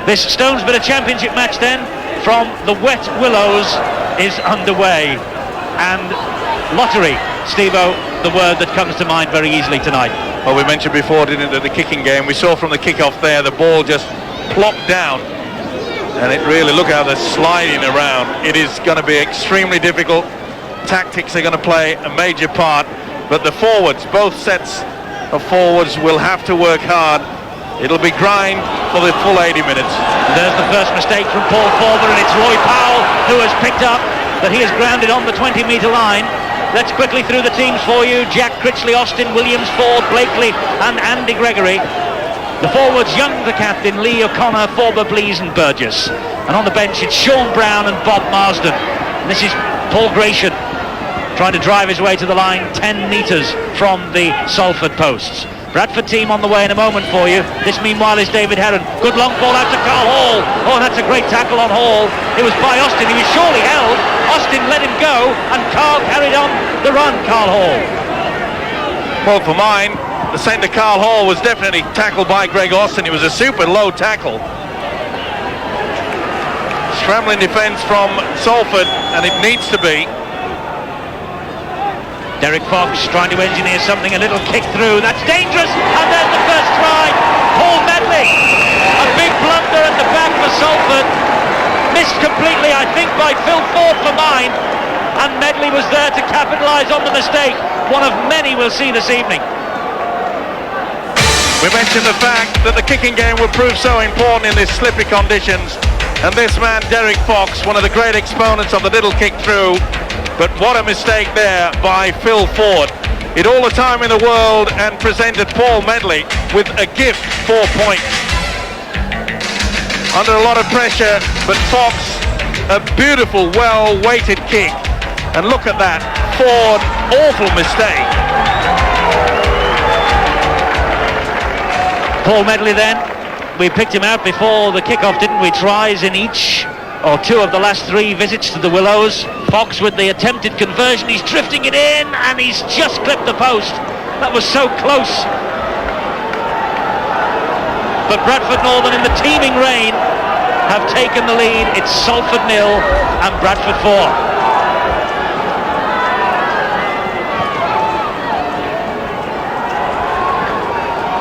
This Stonesborough Championship match then from the Wet Willows is underway, and lottery, Steve-O, the word that comes to mind very easily tonight. Well, we mentioned before, didn't it, the kicking game. We saw from the kick-off there, the ball just plopped down, and it really, look how they're sliding around. It is going to be extremely difficult. Tactics are going to play a major part, but the forwards, both sets of forwards, will have to work hard. It'll be grind for the full 80 minutes. There's the first mistake from Paul Forber, and it's Roy Powell who has picked up that he is grounded on the 20-metre line. Let's quickly through the teams for you. Jack Critchley, Austin Williams, Ford, Blakely and Andy Gregory. The forwards, Young the captain, Lee O'Connor, Forber, Blease and Burgess. And on the bench it's Sean Brown and Bob Marsden. And this is Paul Gratian trying to drive his way to the line 10 metres from the Salford posts. Bradford team on the way in a moment for you. This meanwhile is David Heron. Good long ball out to Carl Hall. Oh, that's a great tackle on Hall. It was by Austin. He was surely held. Austin let him go and Carl carried on the run, Carl Hall. Well, for mine, the centre Carl Hall was definitely tackled by Greg Austin. It was a super low tackle. Scrambling defence from Salford, and it needs to be. Derek Fox trying to engineer something, a little kick through, that's dangerous, and there's the first try. Paul Medley, a big blunder at the back for Salford, missed completely I think by Phil Ford for mine, and Medley was there to capitalise on the mistake, one of many we'll see this evening. We mentioned the fact that the kicking game would prove so important in these slippery conditions, and this man Derek Fox, one of the great exponents of the little kick through. But what a mistake there by Phil Ford. It all the time in the world and presented Paul Medley with a gift, 4 points. Under a lot of pressure, but Fox, a beautiful, well-weighted kick. And look at that, Ford, awful mistake. Paul Medley then, we picked him out before the kick-off, didn't we? Tries in each or two of the last 3 visits to the Willows. Fox with the attempted conversion, he's drifting it in and he's just clipped the post. That was so close. But Bradford Northern in the teeming rain have taken the lead. It's Salford 0 and Bradford 4.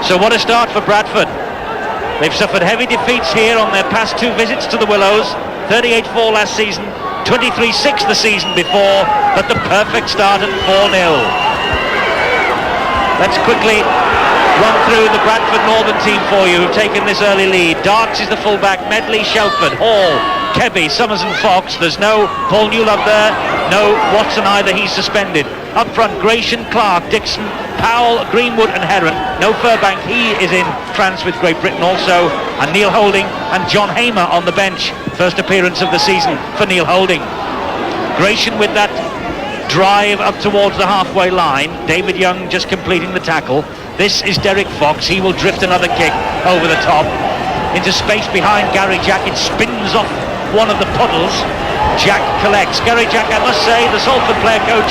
So what a start for Bradford. They've suffered heavy defeats here on their past 2 visits to the Willows. 38-4 last season, 23-6 the season before, but the perfect start at 4-0. Let's quickly run through the Bradford Northern team for you who've taken this early lead. Darks is the fullback, Medley, Shelford, Hall, Kebby, Summers and Fox. There's no Paul Newlove there, no Watson either, he's suspended. Up front, Gratian, Clark, Dixon, Powell, Greenwood and Heron. No Furbank, he is in France with Great Britain also. And Neil Holding and John Hamer on the bench. First appearance of the season for Neil Holding. Gratian with that drive up towards the halfway line. David Young just completing the tackle. This is Derek Fox. He will drift another kick over the top. Into space behind Gary Jack. It spins off one of the puddles. Jack collects. Gary Jack, I must say, the Salford player coach,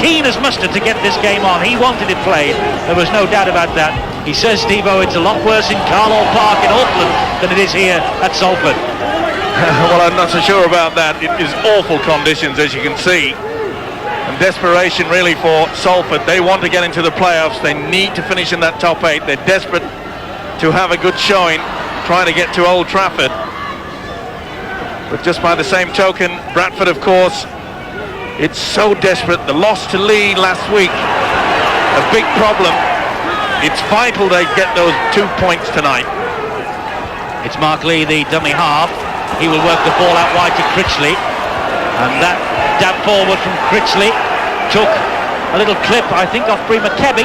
keen as mustard to get this game on. He wanted it played. There was no doubt about that. He says, Steve-O, it's a lot worse in Carlisle Park in Auckland than it is here at Salford. Well, I'm not so sure about that. It is awful conditions, as you can see. And desperation really for Salford. They want to get into the playoffs. They need to finish in that top 8. They're desperate to have a good showing, trying to get to Old Trafford. But just by the same token, Bradford, of course, it's so desperate. The loss to Lee last week, a big problem. It's vital they get those 2 points tonight. It's Mark Lee, the dummy half. He will work the ball out wide to Critchley. And that dab forward from Critchley took a little clip, I think, off Bree McKebby.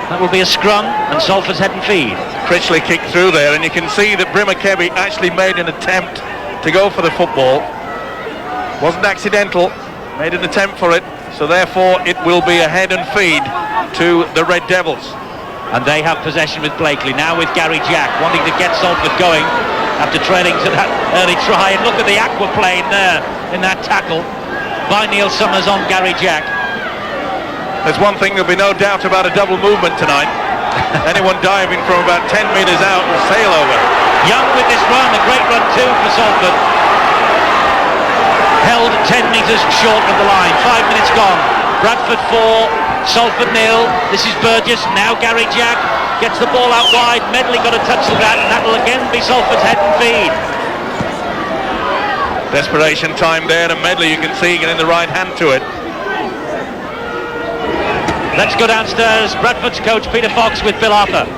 That will be a scrum, and Salford's head and feed. Critchley kicked through there, and you can see that Bree McKebby actually made an attempt to go for the football. Wasn't accidental, made an attempt for it, so therefore it will be a head and feed to the Red Devils. And they have possession with Blakely, now with Gary Jack, wanting to get Salford going after trailing to that early try. And look at the aquaplane there in that tackle by Neil Summers on Gary Jack. There's one thing, there'll be no doubt about a double movement tonight. Anyone diving from about 10 metres out will sail over. Young with this run, a great run too for Salford. Held 10 metres short of the line. 5 minutes gone. Bradford 4, Salford 0. This is Burgess. Now Gary Jack gets the ball out wide. Medley got a touch of that, and that will again be Salford's head and feed. Desperation time there, and Medley, you can see, getting the right hand to it. Let's go downstairs. Bradford's coach Peter Fox with Bill Arthur.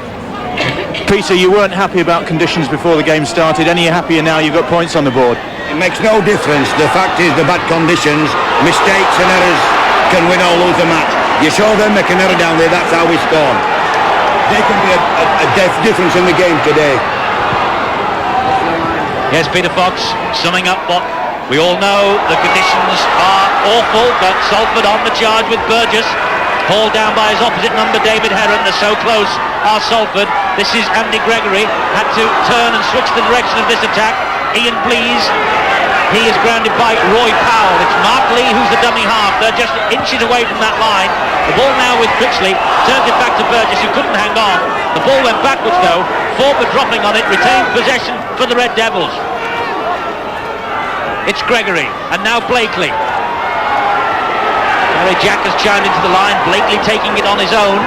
Peter, you weren't happy about conditions before the game started. Any happier now you've got points on the board? It makes no difference. The fact is, the bad conditions, mistakes and errors can win or lose the match. You show them make an error down there, that's how we score. They can be a difference in the game today. Yes, Peter Fox summing up what we all know. The conditions are awful, but Salford on the charge with Burgess. Hauled down by his opposite number, David Heron. They're so close are Salford. This is Andy Gregory. Had to turn and switch the direction of this attack. Ian Blease. He is grounded by Roy Powell. It's Mark Lee who's the dummy half. They're just inches away from that line. The ball now with Critchley. Turns it back to Burgess, who couldn't hang on. The ball went backwards though. Ford were dropping on it. Retained possession for the Red Devils. It's Gregory. And now Blakely. Jack has chimed into the line. Blakely taking it on his own.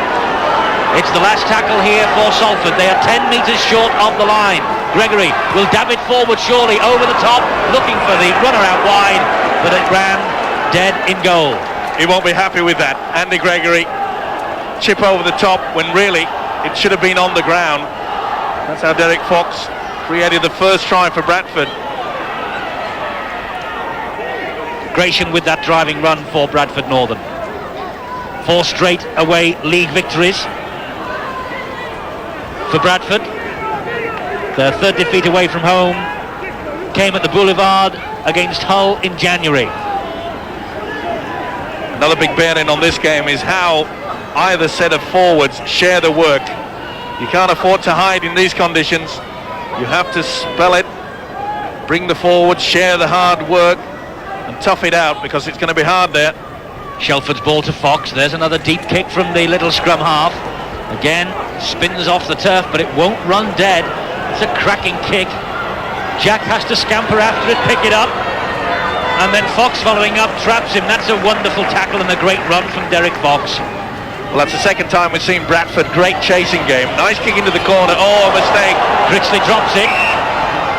It's the last tackle here for Salford. They are 10 metres short of the line. Gregory will dab it forward surely over the top, looking for the runner out wide, but it ran dead in goal. He won't be happy with that. Andy Gregory, chip over the top when really it should have been on the ground. That's how Derek Fox created the first try for Bradford. Gratian with that driving run for Bradford Northern. 4 straight away league victories for Bradford. Their 3rd defeat away from home came at the Boulevard against Hull in January. Another big bearing on this game is how either set of forwards share the work. You can't afford to hide in these conditions. You have to spell it, bring the forwards, share the hard work, and tough it out, because it's going to be hard there. Shelford's ball to Fox. There's another deep kick from the little scrum half. Again, spins off the turf, but it won't run dead. It's a cracking kick. Jack has to scamper after it, pick it up, and then Fox following up, traps him. That's a wonderful tackle and a great run from Derek Fox. Well, that's the second time we've seen Bradford. Great chasing game. Nice kick into the corner. Oh, a mistake. Critchley drops it.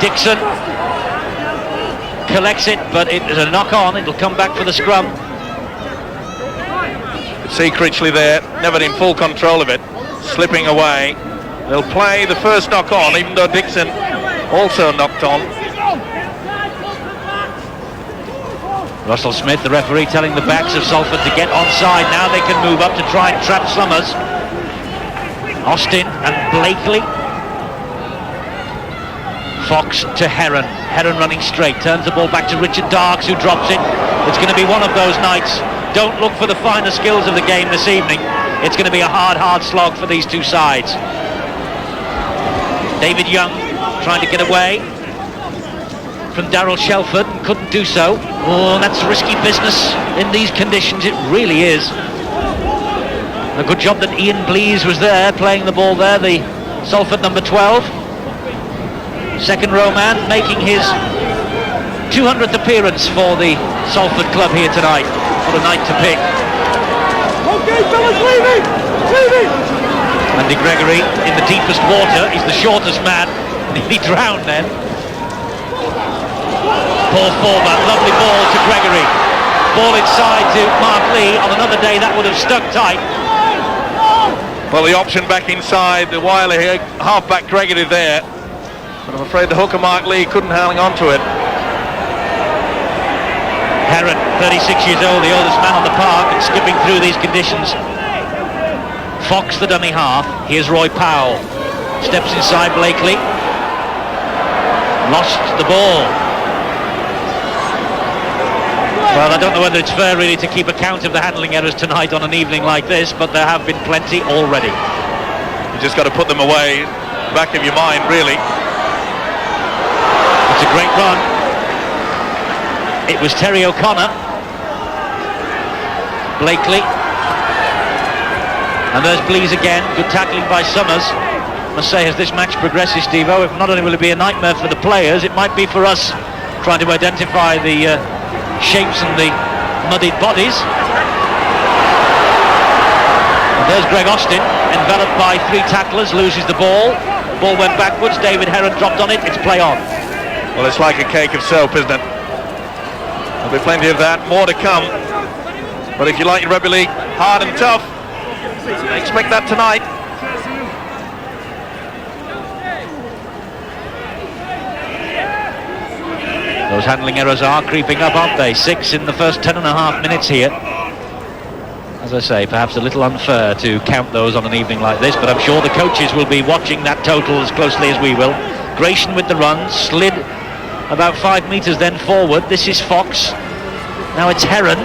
Dixon collects it, but it is a knock on. It'll come back for the scrum. See Critchley there, never in full control of it, slipping away. They'll play the first knock on, even though Dixon also knocked on. Russell Smith, the referee, telling the backs of Salford to get onside. Now they can move up to try and trap Summers. Austin and Blakely. Fox to Heron. Heron running straight, turns the ball back to Richard Darks, who drops it. It's going to be one of those nights. Don't look for the finer skills of the game this evening. It's going to be a hard slog for these two sides. David Young trying to get away from Darryl Shelford and couldn't do so. Oh, that's risky business in these conditions. It really is. A good job that Ian Blease was there, playing the ball there, the Salford number 12. Second row man, making his 200th appearance for the Salford club here tonight. What a night to pick. Okay, fellas, leave it! Andy Gregory in the deepest water. He's the shortest man. Nearly drowned then. Paul Former, lovely ball to Gregory. Ball inside to Mark Lee. On another day that would have stuck tight. Well, the option back inside, the wily half-back Gregory there. But I'm afraid the hooker Mark Lee couldn't hang on to it. Heron, 36 years old, the oldest man on the park, and skipping through these conditions. Fox, the dummy half. Here's Roy Powell. Steps inside Blakely. Lost the ball. Well, I don't know whether it's fair really to keep account of the handling errors tonight on an evening like this, but there have been plenty already. You just got to put them away, back of your mind, really. It's a great run. It was Terry O'Connor. Blakely. And there's Blease again, good tackling by Summers. I must say, as this match progresses, Steve-O, not only will it be a nightmare for the players, it might be for us trying to identify the shapes and the muddied bodies. And there's Greg Austin, enveloped by 3 tacklers, loses the ball. Ball went backwards, David Heron dropped on it, it's play on. Well, it's like a cake of soap, isn't it? There'll be plenty of that, more to come. But if you like your rugby league hard and tough, expect that tonight. Those handling errors are creeping up, aren't they? 6 in the first 10.5 minutes here. As I say, perhaps a little unfair to count those on an evening like this, but I'm sure the coaches will be watching that total as closely as we will. Gratian with the run, slid about 5 metres then forward. This is Fox. Now it's Heron.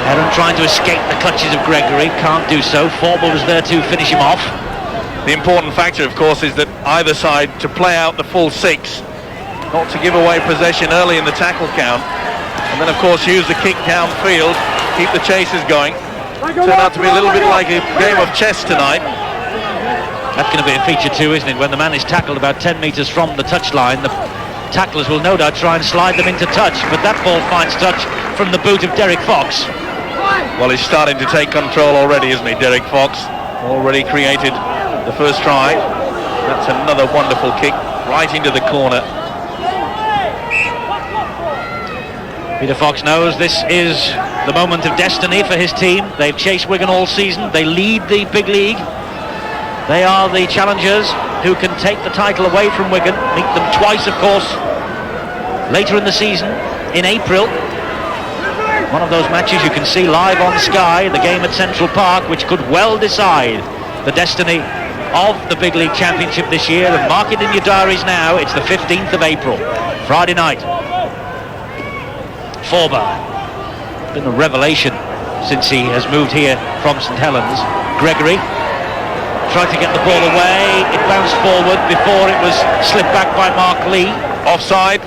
Heron trying to escape the clutches of Gregory, can't do so. Formal was there to finish him off. The important factor, of course, is that either side to play out the full 6, not to give away possession early in the tackle count, and then, of course, use the kick downfield, keep the chases going. Turned out to be a little bit like a game of chess tonight. That's going to be a feature too, isn't it? When the man is tackled about 10 metres from the touchline, the tacklers will no doubt try and slide them into touch, but that ball finds touch from the boot of Derek Fox. Well, he's starting to take control already, isn't he, Derek Fox? Already created the first try. That's another wonderful kick right into the corner. Peter Fox knows this is the moment of destiny for his team. They've chased Wigan all season. They lead the big league. They are the challengers who can take the title away from Wigan. Meet them twice, of course, later in the season, in April. One of those matches you can see live on Sky, the game at Central Park, which could well decide the destiny of the Big League Championship this year. And mark it in your diaries now, it's the 15th of April, Friday night. Forber, been a revelation since he has moved here from St Helens. Gregory tried to get the ball away, it bounced forward before it was slipped back by Mark Lee. Offside.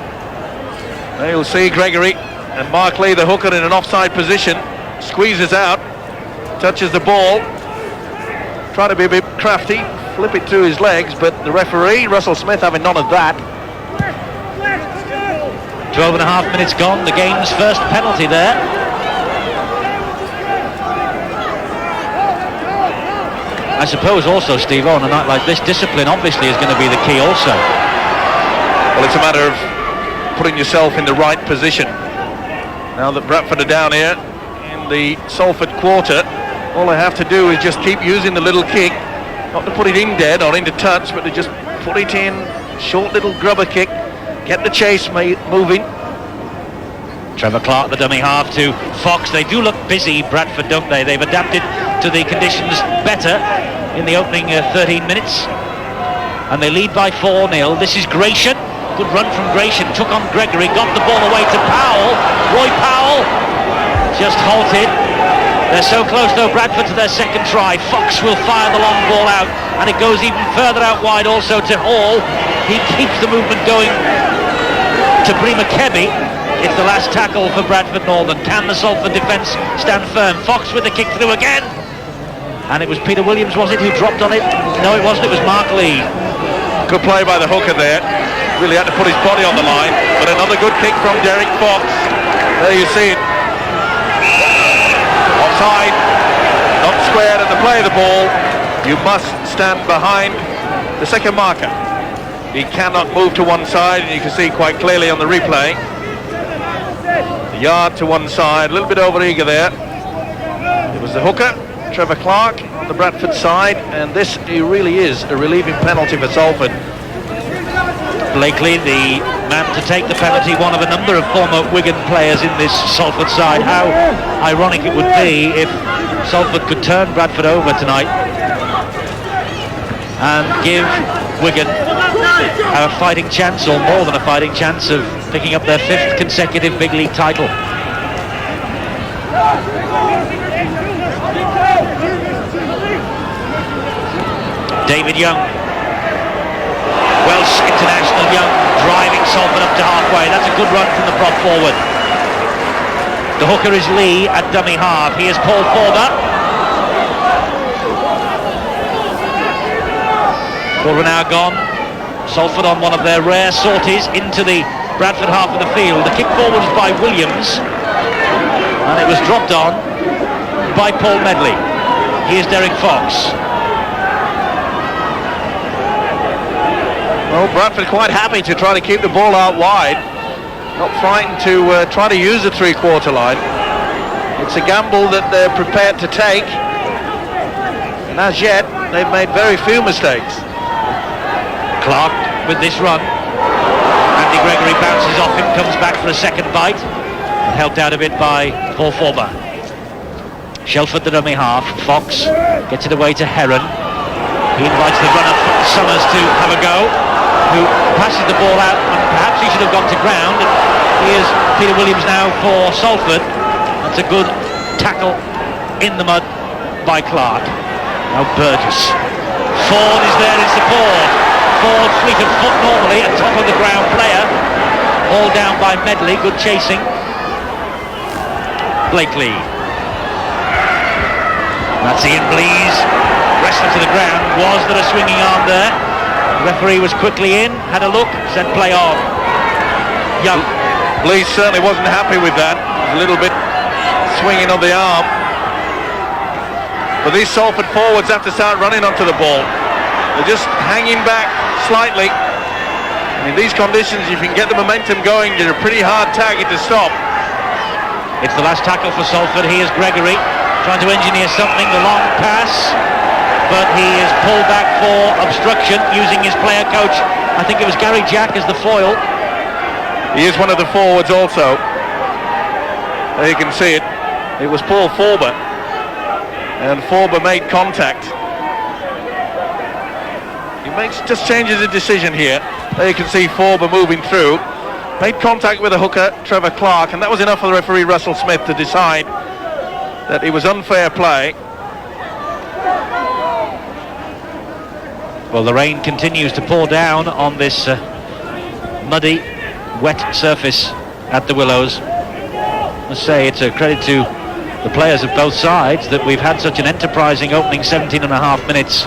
There you'll see Gregory and Mark Lee, the hooker, in an offside position, squeezes out, touches the ball, trying to be a bit crafty, flip it through his legs, but the referee, Russell Smith, having none of that. 12.5 minutes gone, the game's first penalty there. I suppose also, Steve, on a night like this, discipline obviously is going to be the key also. Well, it's a matter of putting yourself in the right position. Now that Bradford are down here in the Salford quarter, all they have to do is just keep using the little kick, not to put it in dead or into touch, but to just put it in, short little grubber kick, get the chase moving. Trevor Clark, the dummy half, to Fox. They do look busy, Bradford, don't they? They've adapted to the conditions better in the opening 13 minutes. And they lead by 4-0. This is Gratian. Good run from Gratian. Took on Gregory. Got the ball away to Powell. Roy Powell just halted. They're so close, though, Bradford, to their second try. Fox will fire the long ball out. And it goes even further out wide also to Hall. He keeps the movement going to Brima Kebby. It's the last tackle for Bradford Northern. Can the Salford defence stand firm? Fox with the kick through again. And it was Peter Williams, was it, who dropped on it? No, it wasn't. It was Mark Lee. Good play by the hooker there. Really had to put his body on the line. But another good kick from Derek Fox. There you see it. Offside. Not squared at the play of the ball. You must stand behind the second marker. He cannot move to one side, and you can see quite clearly on the replay. A yard to one side, a little bit over eager there. It was the hooker, Trevor Clark, on the Bradford side, and this really is a relieving penalty for Salford. Blakely, the man to take the penalty, one of a number of former Wigan players in this Salford side. How ironic it would be if Salford could turn Bradford over tonight and give Wigan a fighting chance, or more than a fighting chance, of picking up their 5th consecutive big league title. David Young, Welsh international Young, driving Salford up to halfway. That's a good run from the prop forward. The hooker is Lee at dummy half. Here's Paul Forber. Quarter an hour gone. Salford on one of their rare sorties into the Bradford half of the field. The kick forward was by Williams, and it was dropped on by Paul Medley. Here's Derek Fox. Well, Bradford quite happy to try to keep the ball out wide, not frightened to try to use the three-quarter line. It's a gamble that they're prepared to take, and as yet they've made very few mistakes. Clark with this run. Andy Gregory bounces off him, comes back for a second bite, and helped out a bit by Paul Forber. Shelford the dummy half. Fox gets it away to Heron. He invites the runner Summers to have a go, who passes the ball out, and perhaps he should have gone to ground. And here's Peter Williams now for Salford. That's a good tackle in the mud by Clark. Now Burgess. Ford is there in support. Ford, fleet of foot normally, a top of the ground player. All down by Medley, good chasing. Blakely. That's Ian Blease. Wrestler to the ground. Was there a swinging arm there? The referee was quickly in, had a look, said play on. Young. Blease certainly wasn't happy with that. A little bit swinging on the arm. But these Salford forwards have to start running onto the ball. They're just hanging back slightly. And in these conditions, if you can get the momentum going, you're a pretty hard target to stop. It's the last tackle for Salford. Here's Gregory trying to engineer something, the long pass, but he is pulled back for obstruction using his player coach. I think it was Gary Jack as the foil. He is one of the forwards also. There you can see it. It was Paul Forber, and Forber made contact. Just changes the decision here. There you can see Forber moving through. Made contact with the hooker, Trevor Clark, and that was enough for the referee, Russell Smith, to decide that it was unfair play. Well, the rain continues to pour down on this muddy, wet surface at the Willows. I must say it's a credit to the players of both sides that we've had such an enterprising opening 17 and a half minutes.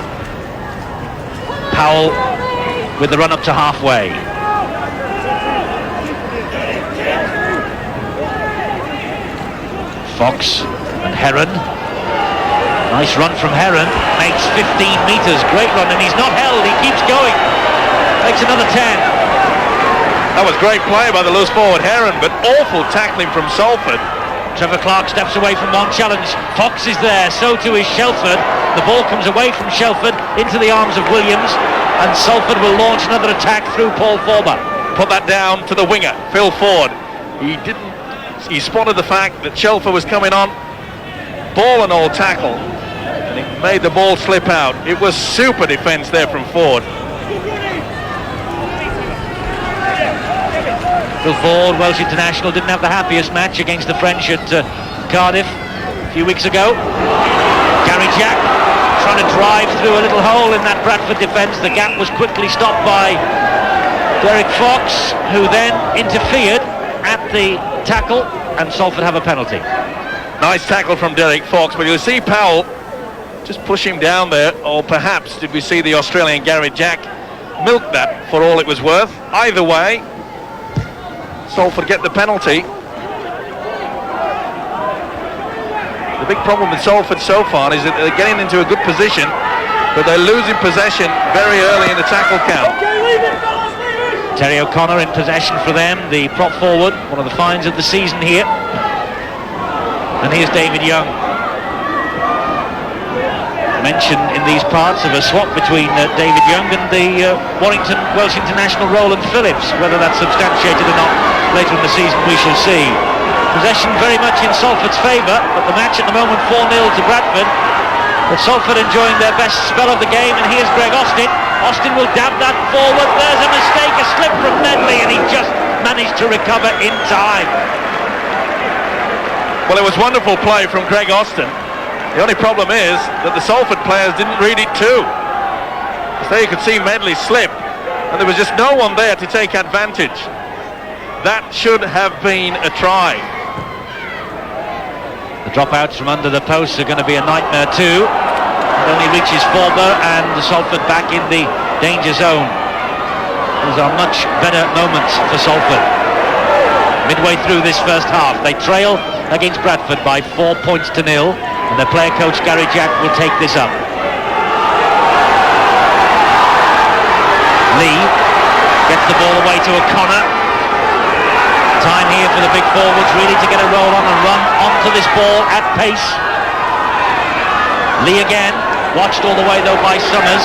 Powell with the run up to halfway. Fox and Heron. Nice run from Heron. Makes 15 metres. Great run, and he's not held. He keeps going. Makes another 10. That was great play by the loose forward Heron, but awful tackling from Salford. Trevor Clark steps away from one challenge. Fox is there, so too is Shelford. The ball comes away from Shelford into the arms of Williams, and Salford will launch another attack through Paul Forber. Put that down to the winger, Phil Ford. He spotted the fact that Shelford was coming on, ball and all tackle, and he made the ball slip out. It was super defence there from Ford. Phil Ford, Welsh international, didn't have the happiest match against the French at Cardiff a few weeks ago. Gary Jack trying to drive through a little hole in that Bradford defence. The gap was quickly stopped by Derek Fox, who then interfered at the tackle, and Salford have a penalty. Nice tackle from Derek Fox, but you'll see Powell just push him down there, or perhaps did we see the Australian Gary Jack milk that for all it was worth? Either way, Salford get the penalty. The big problem with Salford so far is that they're getting into a good position, but they're losing possession very early in the tackle count. Terry O'Connor in possession for them, the prop forward, one of the finds of the season here. And here's David Young. Mention in these parts of a swap between David Young and the Warrington Welsh international Roland Phillips. Whether that's substantiated or not later in the season, we shall see. Possession very much in Salford's favour, but the match at the moment 4-0 to Bradford. But Salford enjoying their best spell of the game, and here's Greg Austin. Austin will dab that forward. There's a mistake, a slip from Medley, and he just managed to recover in time. Well, it was wonderful play from Greg Austin. The only problem is that the Salford players didn't read it too. So there you could see Medley slip, and there was just no one there to take advantage. That should have been a try. The dropouts from under the posts are going to be a nightmare too. It only reaches Forber and Salford back in the danger zone. These are much better moments for Salford. Midway through this first half, they trail against Bradford by 4 points to 0, and their player coach Gary Jack will take this up. Lee gets the ball away to O'Connor. Time here for the big forwards really to get a roll on and run onto this ball at pace. Lee again, watched all the way though by Summers.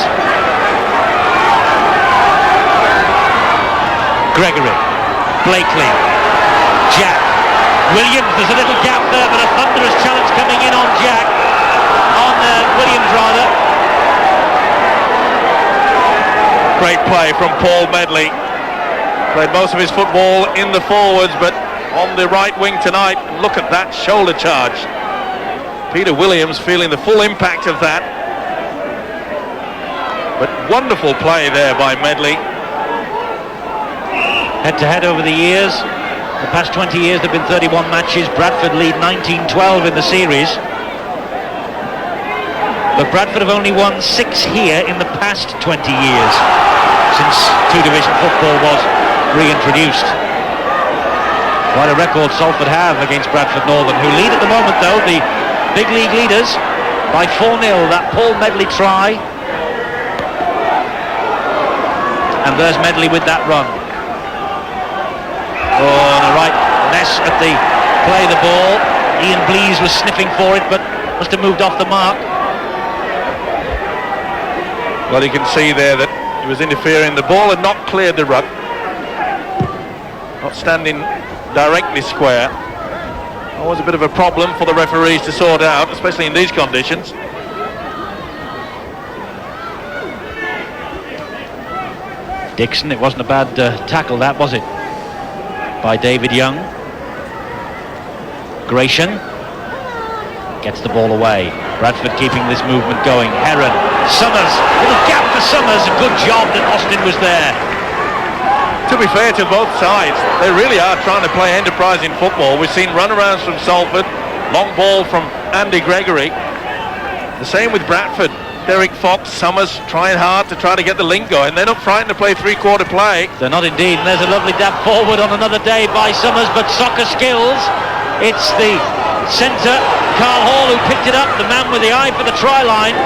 Gregory, Blakely, Jack, Williams. There's a little gap there, but a thunderous challenge coming in on Jack, on Williams rather. Great play from Paul Medley. Played most of his football in the forwards, but on the right wing tonight. Look at that shoulder charge. Peter Williams feeling the full impact of that. But wonderful play there by Medley. Head-to-head over the years, the past 20 years there have been 31 matches. Bradford lead 19-12 in the series. But Bradford have only won 6 here in the past 20 years, since two-division football was reintroduced. Quite a record Salford have against Bradford Northern, who lead at the moment though, the big league leaders, by 4-0. That Paul Medley try. And there's Medley with that run. Oh, and a right mess at the play the ball. Ian Blease was sniffing for it, but must have moved off the mark. Well, you can see there that he was interfering. The ball had not cleared the ruck. Not standing directly square. Always a bit of a problem for the referees to sort out, especially in these conditions. Dixon, it wasn't a bad tackle that, was it? By David Young. Gratian gets the ball away. Bradford keeping this movement going. Heron, Summers, little gap for Summers. A good job that Austin was there. To be fair to both sides, they really are trying to play enterprising football. We've seen runarounds from Salford, long ball from Andy Gregory. The same with Bradford. Derek Fox, Summers trying hard to try to get the link going. They're not frightened to play three-quarter play. They're not indeed. And there's a lovely dab forward on another day by Summers, but soccer skills. It's the centre, Carl Hall, who picked it up, the man with the eye for the try line.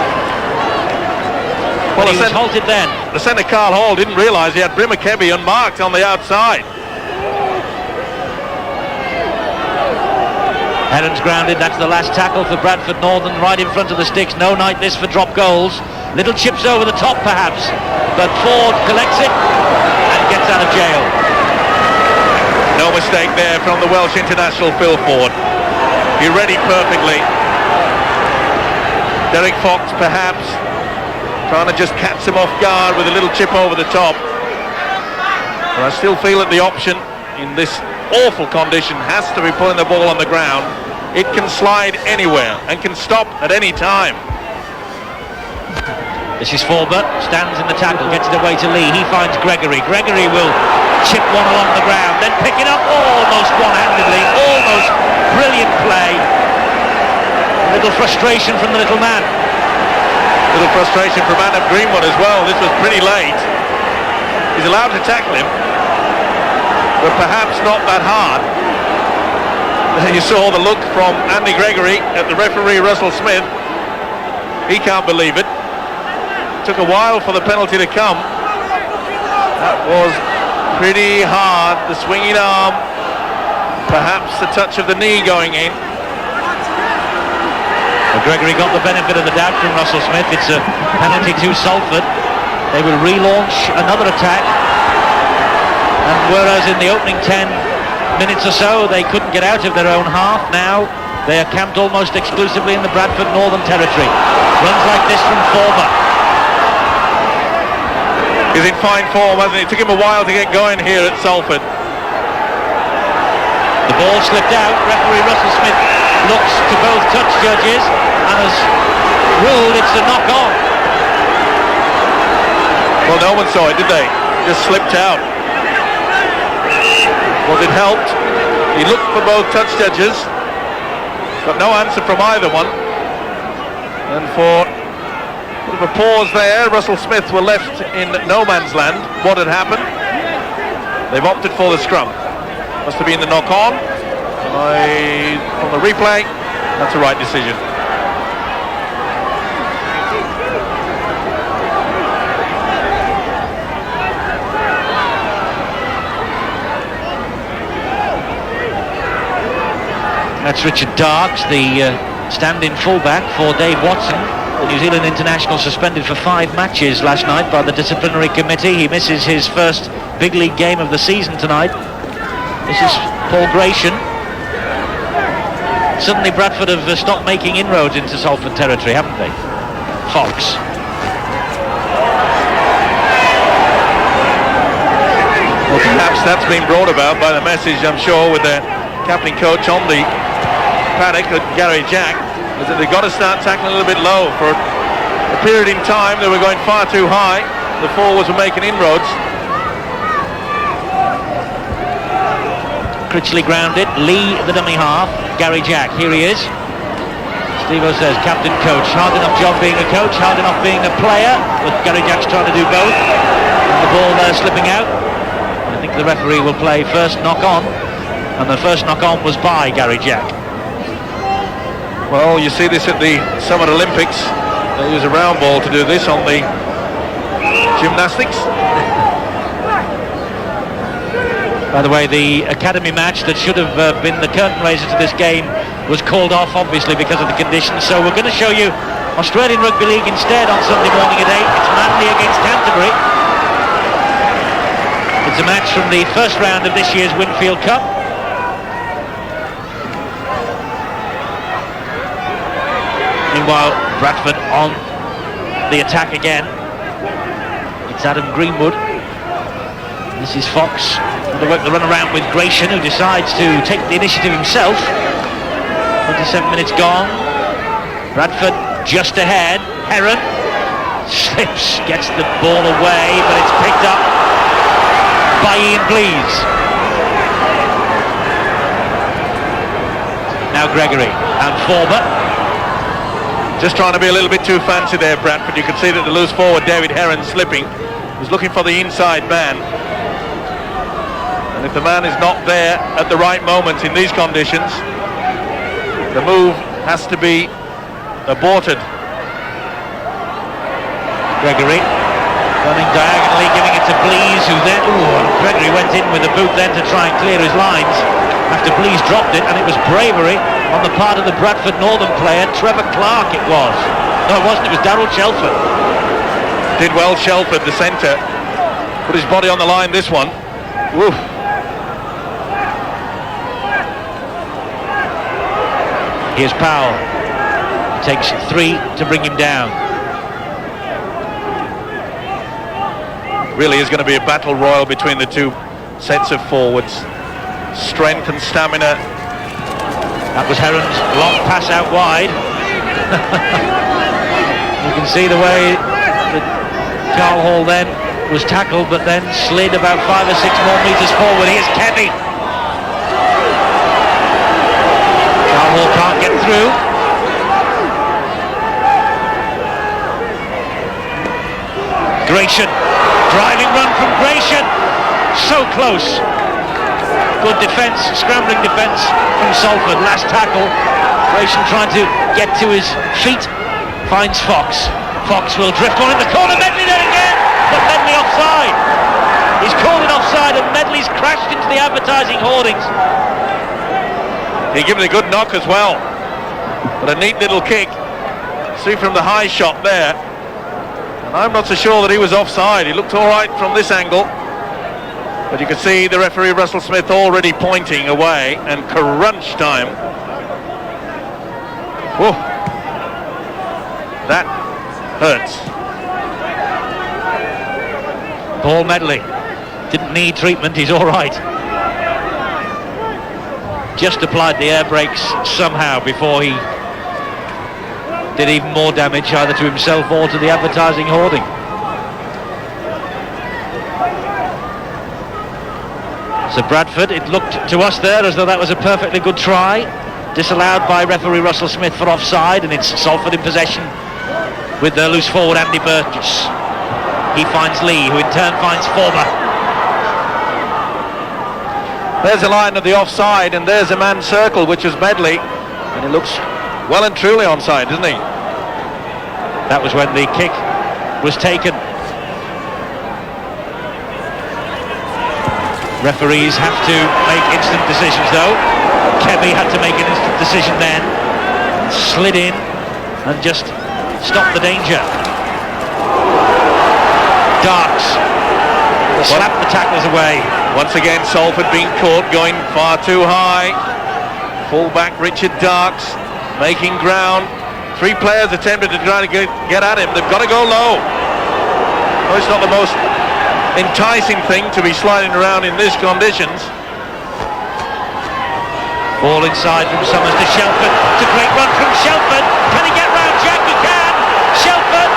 Well, he was halted then. The centre, Carl Hall, didn't realise he had Brimmer Kebby unmarked on the outside. Heron's grounded. That's the last tackle for Bradford Northern, right in front of the sticks. No night this for drop goals. Little chips over the top perhaps, but Ford collects it and gets out of jail. No mistake there from the Welsh international Phil Ford. He read it perfectly. Derek Fox perhaps trying to just catch him off guard with a little chip over the top. But I still feel that the option in this awful condition has to be pulling the ball on the ground. It can slide anywhere and can stop at any time. This is Forber, stands in the tackle, gets it away to Lee. He finds Gregory. Gregory will chip one along the ground, then pick it up almost one-handedly. Almost brilliant play. A little frustration from the little man. A little frustration from Adam Greenwood as well. This was pretty late. He's allowed to tackle him, but perhaps not that hard. You saw the look from Andy Gregory at the referee Russell Smith. He can't believe it. Took a while for the penalty to come. That was pretty hard. The swinging arm, perhaps the touch of the knee going in. Well, Gregory got the benefit of the doubt from Russell Smith. It's a penalty to Salford. They will relaunch another attack. And whereas in the opening 10 minutes or so they couldn't get out of their own half, now they are camped almost exclusively in the Bradford Northern territory. Runs like this from Forber. He's in fine form, hasn't he? It took him a while to get going here at Salford. The ball slipped out. Referee Russell Smith looks to both touch judges and has ruled it's a knock on. Well, no one saw it, did they? Just slipped out. Was it helped? He looked for both touch judges. Got no answer from either one. And for a bit of a pause there, Russell Smith were left in no man's land. What had happened? They've opted for the scrum. Must have been the knock-on. From the replay, that's the right decision. That's Richard Darks, the stand-in fullback for Dave Watson. The New Zealand international suspended for 5 matches last night by the disciplinary committee. He misses his first big league game of the season tonight. This is Paul Gratian. Suddenly Bradford have stopped making inroads into Salford territory, haven't they? Fox. Well, perhaps that's been brought about by the message, I'm sure, with the captain coach on the paddock, Gary Jack, is that they've got to start tackling a little bit low. For a period in time, they were going far too high. The forwards were making inroads. Critchley grounded. Lee, the dummy half. Gary Jack, here he is. Steve-O says, captain coach, hard enough job being a coach, hard enough being a player, but Gary Jack's trying to do both. And the ball there slipping out. I think the referee will play first knock on, and the first knock on was by Gary Jack. Well, you see this at the Summer Olympics. They use a round ball to do this on the gymnastics. By the way, the academy match that should have been the curtain raiser to this game was called off, obviously, because of the conditions. So we're going to show you Australian Rugby League instead on Sunday morning at 8. It's Manly against Canterbury. It's a match from the first round of this year's Winfield Cup. Meanwhile, Bradford on the attack again. It's Adam Greenwood. This is Fox. They work the run around with Gratian, who decides to take the initiative himself. 27 minutes gone. Bradford just ahead. Heron slips, gets the ball away, but it's picked up by Ian Blease. Now Gregory and Forber. Just trying to be a little bit too fancy there, Bradford. You can see that the loose forward, David Heron, slipping. Was looking for the inside man. And if the man is not there at the right moment in these conditions, the move has to be aborted. Gregory running diagonally, giving it to Blease, who then... Gregory went in with the boot then to try and clear his lines after Blease dropped it, and it was bravery on the part of the Bradford Northern player, Trevor Clark it was. No, it wasn't, it was Darryl Shelford. Did well, Shelford, the centre. Put his body on the line, this one. Woof. Here's Powell. It takes 3 to bring him down. Really is going to be a battle royal between the two sets of forwards. Strength and stamina. That was Heron's long pass out wide. You can see the way that Carl Hall then was tackled, but then slid about 5 or 6 more metres forward. Here's Kevy. Carl Hall can't get through. Gratian, driving run from Gratian. So close. Good defence, scrambling defence from Salford. Last tackle. Gratian trying to get to his feet. Finds Fox. Fox will drift one in the corner. Medley there again, but Medley offside. He's called it offside, and Medley's crashed into the advertising hoardings. He gave it a good knock as well, but a neat little kick. See from the high shot there, and I'm not so sure that he was offside. He looked all right from this angle, but you can see the referee Russell Smith already pointing away, and crunch time. Whoa. That hurts. Paul Medley didn't need treatment, he's all right. Just applied the air brakes somehow before he did even more damage either to himself or to the advertising hoarding. So Bradford, it looked to us there as though that was a perfectly good try. disallowed by referee Russell Smith for offside, and it's Salford in possession with their loose forward Andy Burgess. He finds Lee, who in turn finds Forber. There's a line of the offside, and there's a man circle, which was Medley, and he looks well and truly onside, doesn't he? That was when the kick was taken. Referees have to make instant decisions though. Kebby had to make an instant decision then. Slid in and just stopped the danger. Darks slapped the tacklers away. Once again, Salford being caught going far too high. Fullback Richard Darks making ground. 3 players attempted to try to get at him. They've got to go low. Oh, it's not the most enticing thing to be sliding around in these conditions. Ball inside from Summers to Shelford. It's a great run from Shelford. Can he get round Jack? He can. Shelford.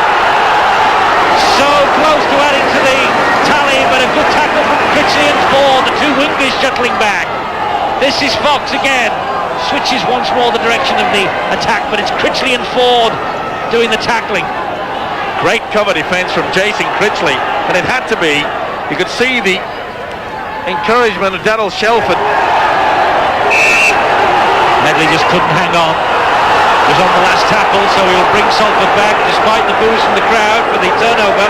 So close to adding to the tally, but a good tackle from Critchley and Ford. The 2 wingers shuttling back. This is Fox again. Switches once more the direction of the attack, but it's Critchley and Ford doing the tackling. Great cover defence from Jason Critchley, and it had to be. You could see the encouragement of Daryl Shelford. Medley just couldn't hang on. Was on the last tackle, so he'll bring Salford back despite the boos from the crowd for the turnover.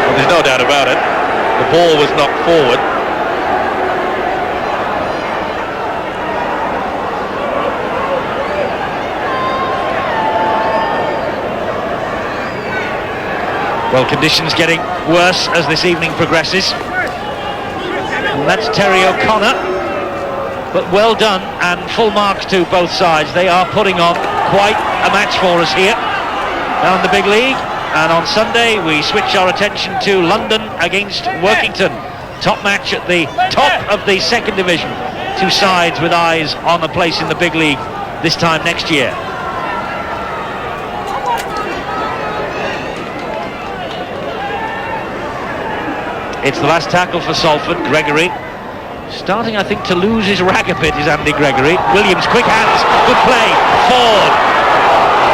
Well, there's no doubt about it. The ball was knocked forward. Well, conditions getting worse as this evening progresses. And that's Terry O'Connor. But well done, and full marks to both sides. They are putting on quite a match for us here down in the big league. And on Sunday we switch our attention to London against Workington. Top match at the top of the second division. 2 sides with eyes on a place in the big league this time next year. It's the last tackle for Salford. Gregory starting, I think, to lose his rag a bit is Andy Gregory. Williams, quick hands, good play. Ford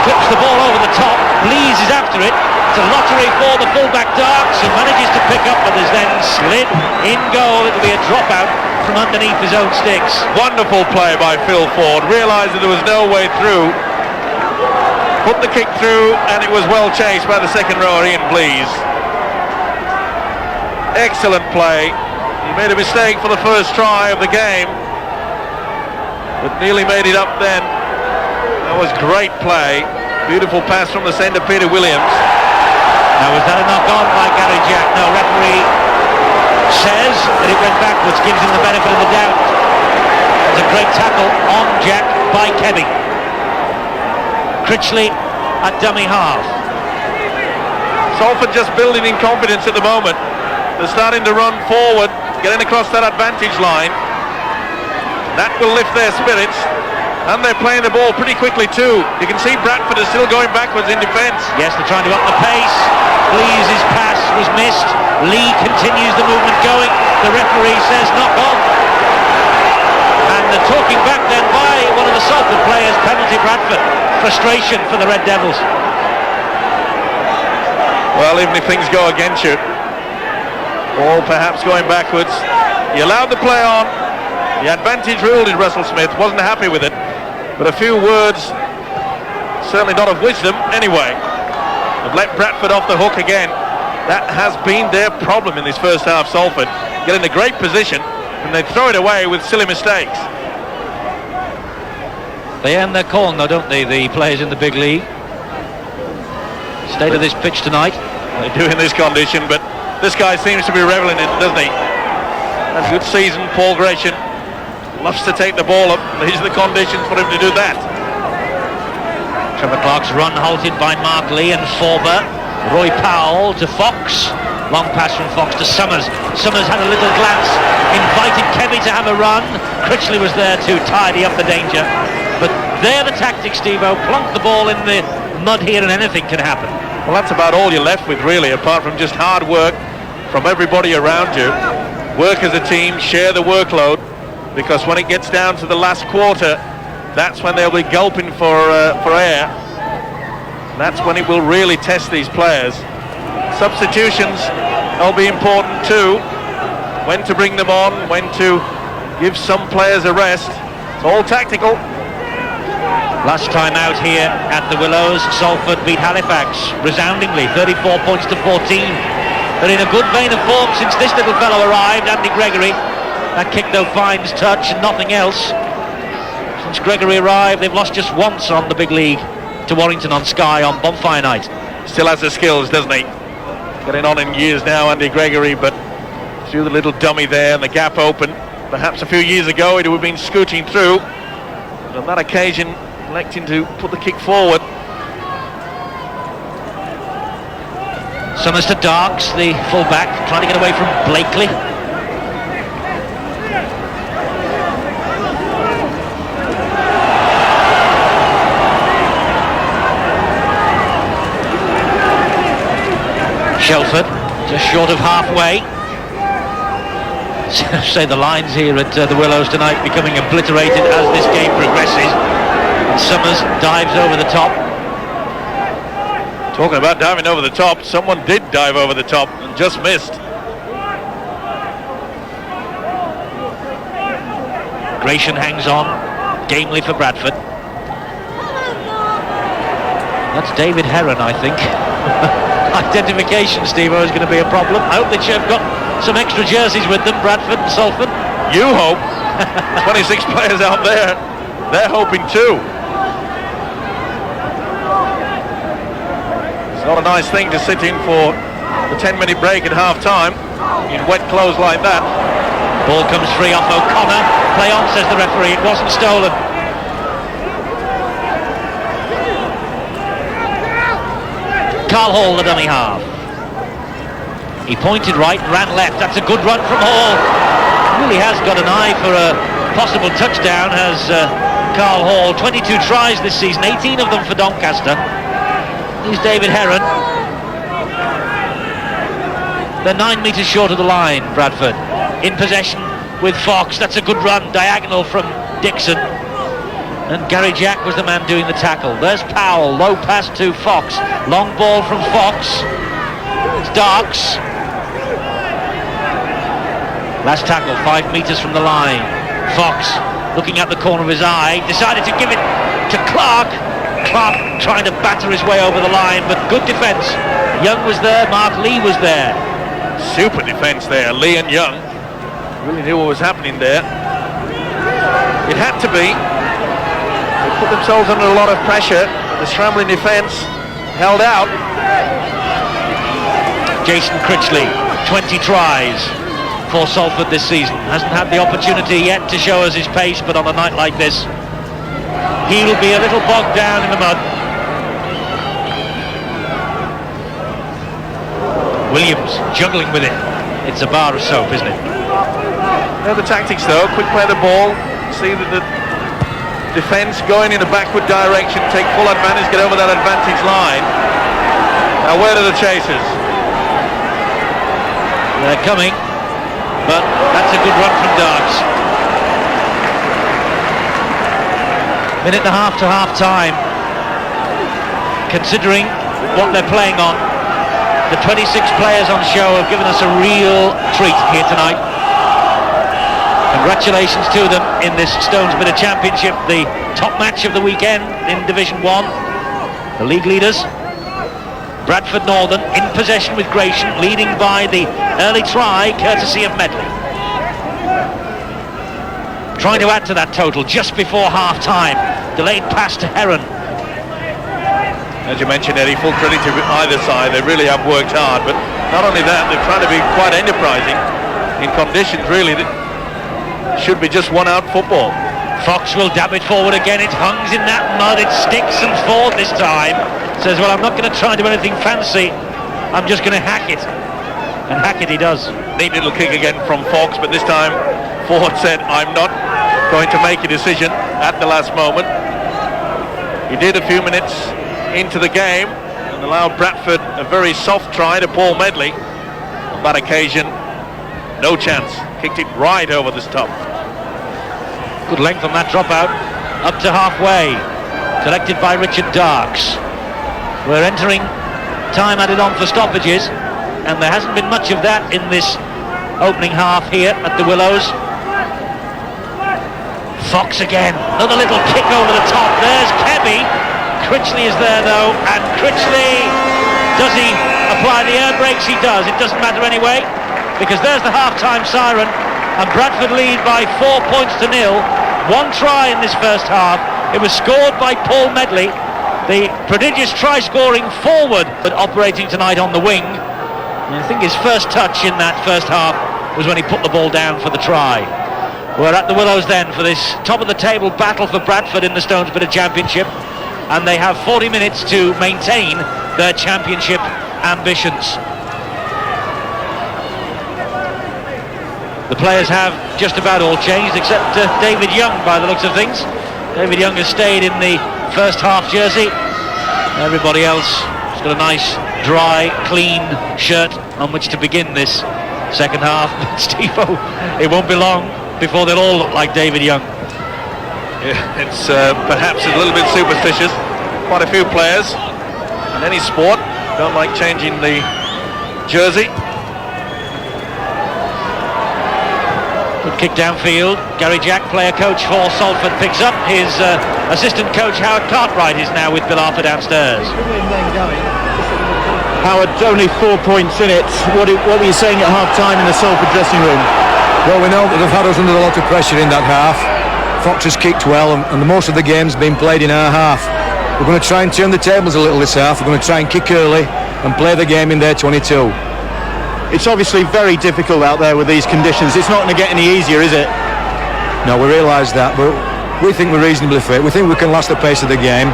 clips the ball over the top. Blease is after it. It's a lottery for the fullback Darks, who manages to pick up, but is then slid in goal. It'll be a dropout from underneath his own sticks. Wonderful play by Phil Ford. Realised that there was no way through. Put the kick through, and it was well chased by the second rower Ian Blease. Excellent play. He made a mistake for the first try of the game, but nearly made it up then. That was great play. Beautiful pass from the centre, Peter Williams. Now, was that a knock on by Gary Jack? No, referee says that it went backwards, gives him the benefit of the doubt. It's a great tackle on Jack by Kebby. Critchley at dummy half. Salford just building in confidence at the moment. They're starting to run forward, getting across that advantage line. That will lift their spirits, and they're playing the ball pretty quickly too. You can see Bradford is still going backwards in defence. Yes, they're trying to up the pace. Blease's pass was missed. Lee continues the movement going. The referee says knock on. And the talking back then by one of the Salford players, penalty Bradford. Frustration for the Red Devils. Well, even if things go against you, or perhaps going backwards, he allowed the play on. The advantage ruled in. Russell Smith wasn't happy with it, but a few words, certainly not of wisdom anyway, have let Bradford off the hook again. That has been their problem in this first half. Salford get in a great position and they throw it away with silly mistakes. They earn their corn though, don't they, the players in the big league? State of this pitch tonight. They do in this condition, but this guy seems to be reveling in it, doesn't he? A good season. Paul Gratian loves to take the ball up. These are the conditions for him to do that. Trevor Clark's run halted by Mark Lee and Forber. Roy Powell to Fox. Long pass from Fox to Summers. Summers had a little glance, invited Kebby to have a run. Critchley was there to tidy up the danger. But they're the tactics, Steve-O. Plunk the ball in the mud here and anything can happen. Well, that's about all you're left with, really, apart from just hard work from everybody around you. Work as a team, share the workload, because when it gets down to the last quarter, that's when they'll be gulping for air. That's when it will really test these players. Substitutions will be important too. When to bring them on, when to give some players a rest. It's all tactical. Last time out here at the Willows, Salford beat Halifax resoundingly, 34 points to 14. They're in a good vein of form since this little fellow arrived, Andy Gregory. That kick though finds touch and nothing else. Since Gregory arrived, they've lost just once on the big league to Warrington on Sky on Bonfire Night. Still has the skills, doesn't he? Getting on in years now, Andy Gregory, but through the little dummy there and the gap open. Perhaps a few years ago it would have been scooting through. But on that occasion, electing to put the kick forward. Summers to Darks, the full-back, trying to get away from Blakely. Shelford, just short of halfway. Say the lines here at the Willows tonight becoming obliterated as this game progresses. And Summers dives over the top. Talking about diving over the top, someone did dive over the top and just missed. Gratian hangs on, gamely for Bradford. That's David Heron, I think. Identification, Steve, is going to be a problem. I hope that you've got some extra jerseys with them, Bradford and Salford. You hope. 26 players out there, they're hoping too. It's not a nice thing to sit in for the 10-minute break at half-time in wet clothes like that. Ball comes free off O'Connor. Play on, says the referee. It wasn't stolen. Carl Hall, the dummy half. He pointed right, ran left. That's a good run from Hall. Really has got an eye for a possible touchdown, has Carl Hall. 22 tries this season, 18 of them for Doncaster. Here's David Heron. They're 9 metres short of the line, Bradford. In possession with Fox. That's a good run, diagonal from Dixon. And Gary Jack was the man doing the tackle. There's Powell, low pass to Fox. Long ball from Fox. It's Darks. Last tackle, 5 metres from the line. Fox, looking at the corner of his eye, decided to give it to Clark. Clark trying to batter his way over the line, but good defence. Young was there, Mark Lee was there. Super defence there, Lee and Young. Really knew what was happening there. It had to be. They put themselves under a lot of pressure. The scrambling defence held out. Jason Critchley, 20 tries for Salford this season. Hasn't had the opportunity yet to show us his pace, but on a night like this, he'll be a little bogged down in the mud. Williams juggling with it. It's a bar of soap, isn't it? Know the tactics though. Quick play the ball. See that the defence going in a backward direction. Take full advantage. Get over that advantage line. Now where are the chasers? They're coming, but that's a good run from Darks. Minute and a half to half time. Considering what they're playing on, the 26 players on show have given us a real treat here tonight. Congratulations to them in this Stones Bidder Championship, the top match of the weekend in Division 1. The league leaders, Bradford Northern, in possession with Gratian, leading by the early try, courtesy of Medley. Trying to add to that total just before half-time. Delayed pass to Heron. As you mentioned, Eddie, full credit to either side. They really have worked hard, but not only that, they're trying to be quite enterprising in conditions, really, that should be just one-out football. Fox will dab it forward again. It hangs in that mud. It sticks and falls this time. Says, well, I'm not going to try and do anything fancy. I'm just going to hack it. And hack it he does. Neat little kick again from Fox, but this time Ford said, I'm not going to make a decision at the last moment. He did a few minutes into the game and allowed Bradford a very soft try to Paul Medley. On that occasion, no chance. Kicked it right over the top. Good length on that dropout. up to halfway, collected by Richard Darks. We're entering time added on for stoppages, and there hasn't been much of that in this opening half here at the Willows. Fox again, another little kick over the top. There's Kebby. Critchley is there though, and Critchley, does he apply the air brakes? He does. It doesn't matter anyway, because there's the half-time siren, and Bradford lead by 4 points to 0. One try in this first half. It was scored by Paul Medley, the prodigious try-scoring forward, but operating tonight on the wing. And I think his first touch in that first half was when he put the ball down for the try. We're at the Willows then for this top-of-the-table battle for Bradford in the Stonesborough Championship, and they have 40 minutes to maintain their championship ambitions. The players have just about all changed, except David Young, by the looks of things. David Young has stayed in the first half jersey. Everybody else has got a nice, dry, clean shirt on which to begin this second half. But Steve-O, it won't be long before they'll all look like David Young. Yeah, it's perhaps a little bit superstitious. Quite a few players in any sport don't like changing the jersey. Good kick downfield. Gary Jack, player coach for Salford, picks up. His assistant coach Howard Cartwright is now with Bill Arthur downstairs. Howard, only 4 points in it. What were you saying at half-time in the Salford dressing room? Well, we know that they've had us under a lot of pressure in that half. Fox has kicked well, and most of the game's been played in our half. We're going to try and turn the tables a little this half. We're going to try and kick early and play the game in their 22. It's obviously very difficult out there with these conditions. It's not going to get any easier, is it? No, we realise that, but we think we're reasonably fit. We think we can last the pace of the game.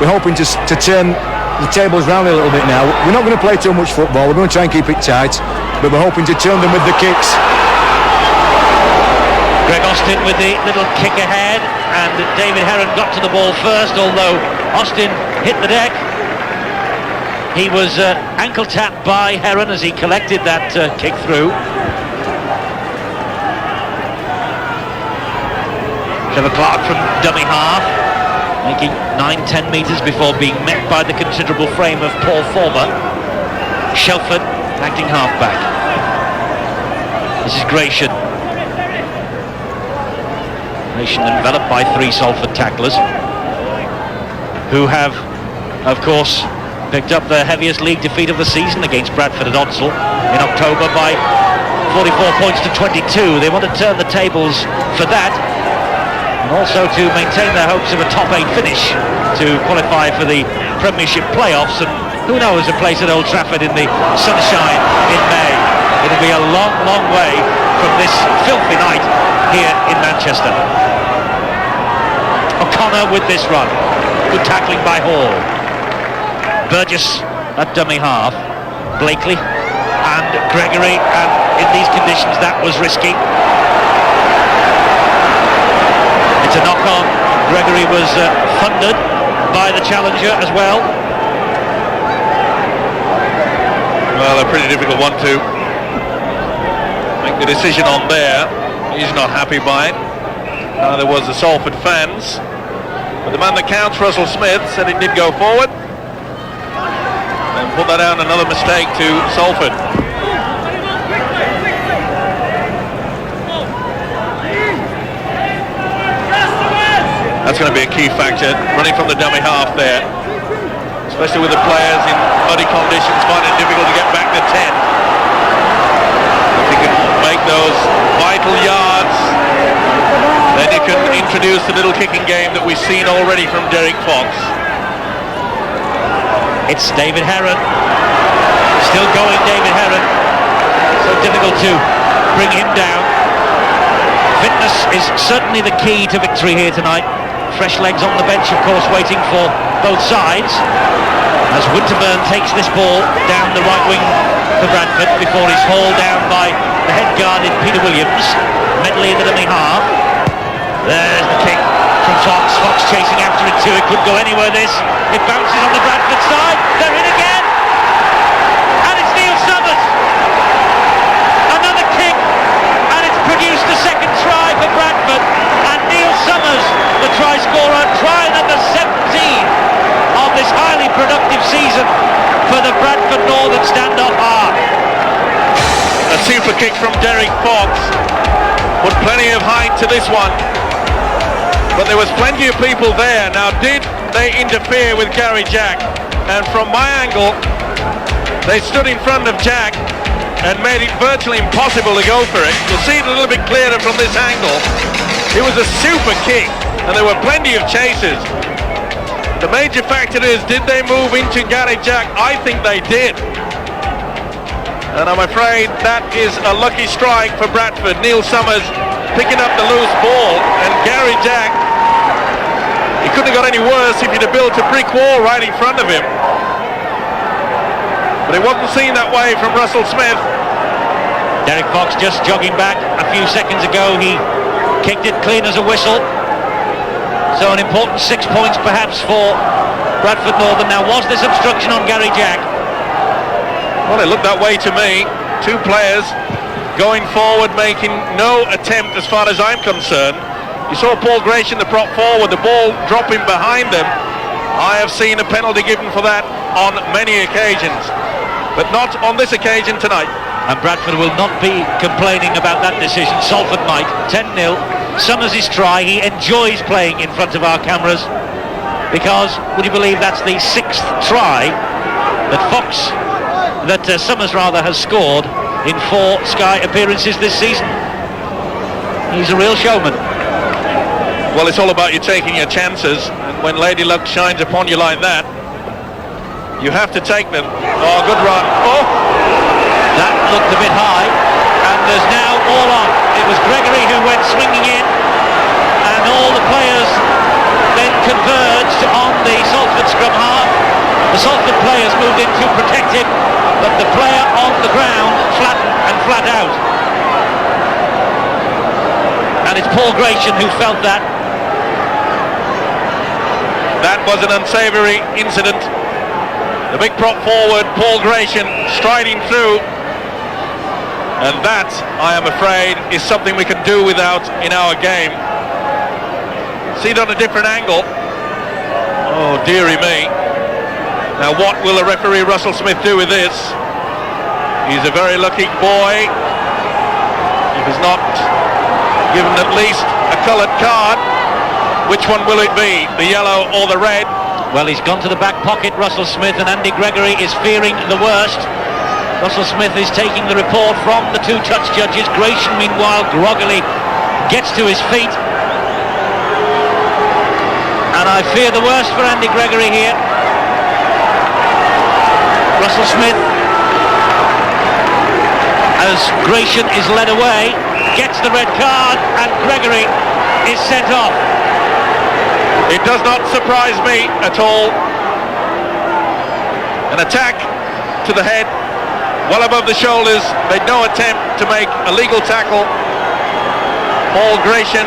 We're hoping to turn the tables round a little bit now. We're not going to play too much football. We're going to try and keep it tight, but we're hoping to turn them with the kicks. Greg Austin with the little kick ahead, and David Heron got to the ball first, although Austin hit the deck. He was ankle tapped by Heron as he collected that kick through. Trevor Clark from dummy half, making 9-10 metres before being met by the considerable frame of Paul Forber. Shelford acting half-back. This is Gratian. Gratian enveloped by 3 Salford tacklers, who have, of course, picked up their heaviest league defeat of the season against Bradford at Odsal in October by 44 points to 22. They want to turn the tables for that, and also to maintain their hopes of a top 8 finish to qualify for the Premiership playoffs, and who knows, a place at Old Trafford in the sunshine in May. It'll be a long, long way from this filthy night here in Manchester. O'Connor with this run. Good tackling by Hall. Burgess at dummy half. Blakely and Gregory, and in these conditions that was risky. It's a knock-on. Gregory was funded by the challenger as well. Well, a pretty difficult one to make the decision on there. He's not happy by it. Neither was the Salford fans. But the man that counts, Russell Smith, said it did go forward. And put that down, another mistake to Salford. That's going to be a key factor, running from the dummy half there. Especially with the players in muddy conditions, finding it difficult to get back to 10. If you can make those vital yards, then you can introduce the little kicking game that we've seen already from Derek Fox. It's David Heron. Still going, David Heron. So difficult to bring him down. Fitness is certainly the key to victory here tonight. Fresh legs on the bench, of course, waiting for both sides, as Winterburn takes this ball down the right wing for Bradford before he's hauled down by the head guard in Peter Williams. Medley in the dummy half. There's the kick from Fox. Fox chasing after it too. It could go anywhere, this. It bounces on the Bradford side. They're in again. And it's Neil Summers. Another kick. And it's produced the second try for Bradford. And Neil Summers, the try scorer super kick from Derek Fox. Put plenty of height to this one. But there was plenty of people there. Now, did they interfere with Gary Jack? And from my angle, they stood in front of Jack and made it virtually impossible to go for it. You'll see it a little bit clearer from this angle. It was a super kick, and there were plenty of chases. The major factor is, did they move into Gary Jack? I think they did. And I'm afraid that is a lucky strike for Bradford. Neil Summers picking up the loose ball, and Gary Jack, he couldn't have got any worse if he'd have built a brick wall right in front of him. But it wasn't seen that way from Russell Smith. Derek Fox just jogging back. A few seconds ago he kicked it clean as a whistle. So an important 6 points perhaps for Bradford Northern. Now, was this obstruction on Gary Jack? Well, it looked that way to me. Two players going forward, making no attempt as far as I'm concerned. You saw Paul Gratian, the prop forward, the ball dropping behind them. I have seen a penalty given for that on many occasions, but not on this occasion tonight. And Bradford will not be complaining about that decision. Salford might. 10-0. Summers' try. He enjoys playing in front of our cameras because, would you believe, that's the 6th try that Summers has scored in 4 Sky appearances this season. He's a real showman. Well, it's all about you taking your chances, and when Lady Luck shines upon you like that, you have to take them. Oh, good run. Oh! That looked a bit high, and there's now all on. It was Gregory who went swinging in, and all the players then converged on the Salford scrum half. The Salford players moved in to protect him, but the player on the ground flattened and flat out. And it's Paul Gratian who felt that. That was an unsavoury incident. The big prop forward, Paul Gratian, striding through. And that, I am afraid, is something we can do without in our game. See it on a different angle. Oh, dearie me. Now, what will the referee Russell Smith do with this? He's a very lucky boy. If he's not given at least a coloured card, which one will it be? The yellow or the red? Well, he's gone to the back pocket, Russell Smith, and Andy Gregory is fearing the worst. Russell Smith is taking the report from the 2 touch judges. Gratian, meanwhile, groggily gets to his feet. And I fear the worst for Andy Gregory here. Russell Smith, as Gratian is led away, gets the red card, and Gregory is sent off. It does not surprise me at all. An attack to the head, well above the shoulders, made no attempt to make a legal tackle. Paul Gratian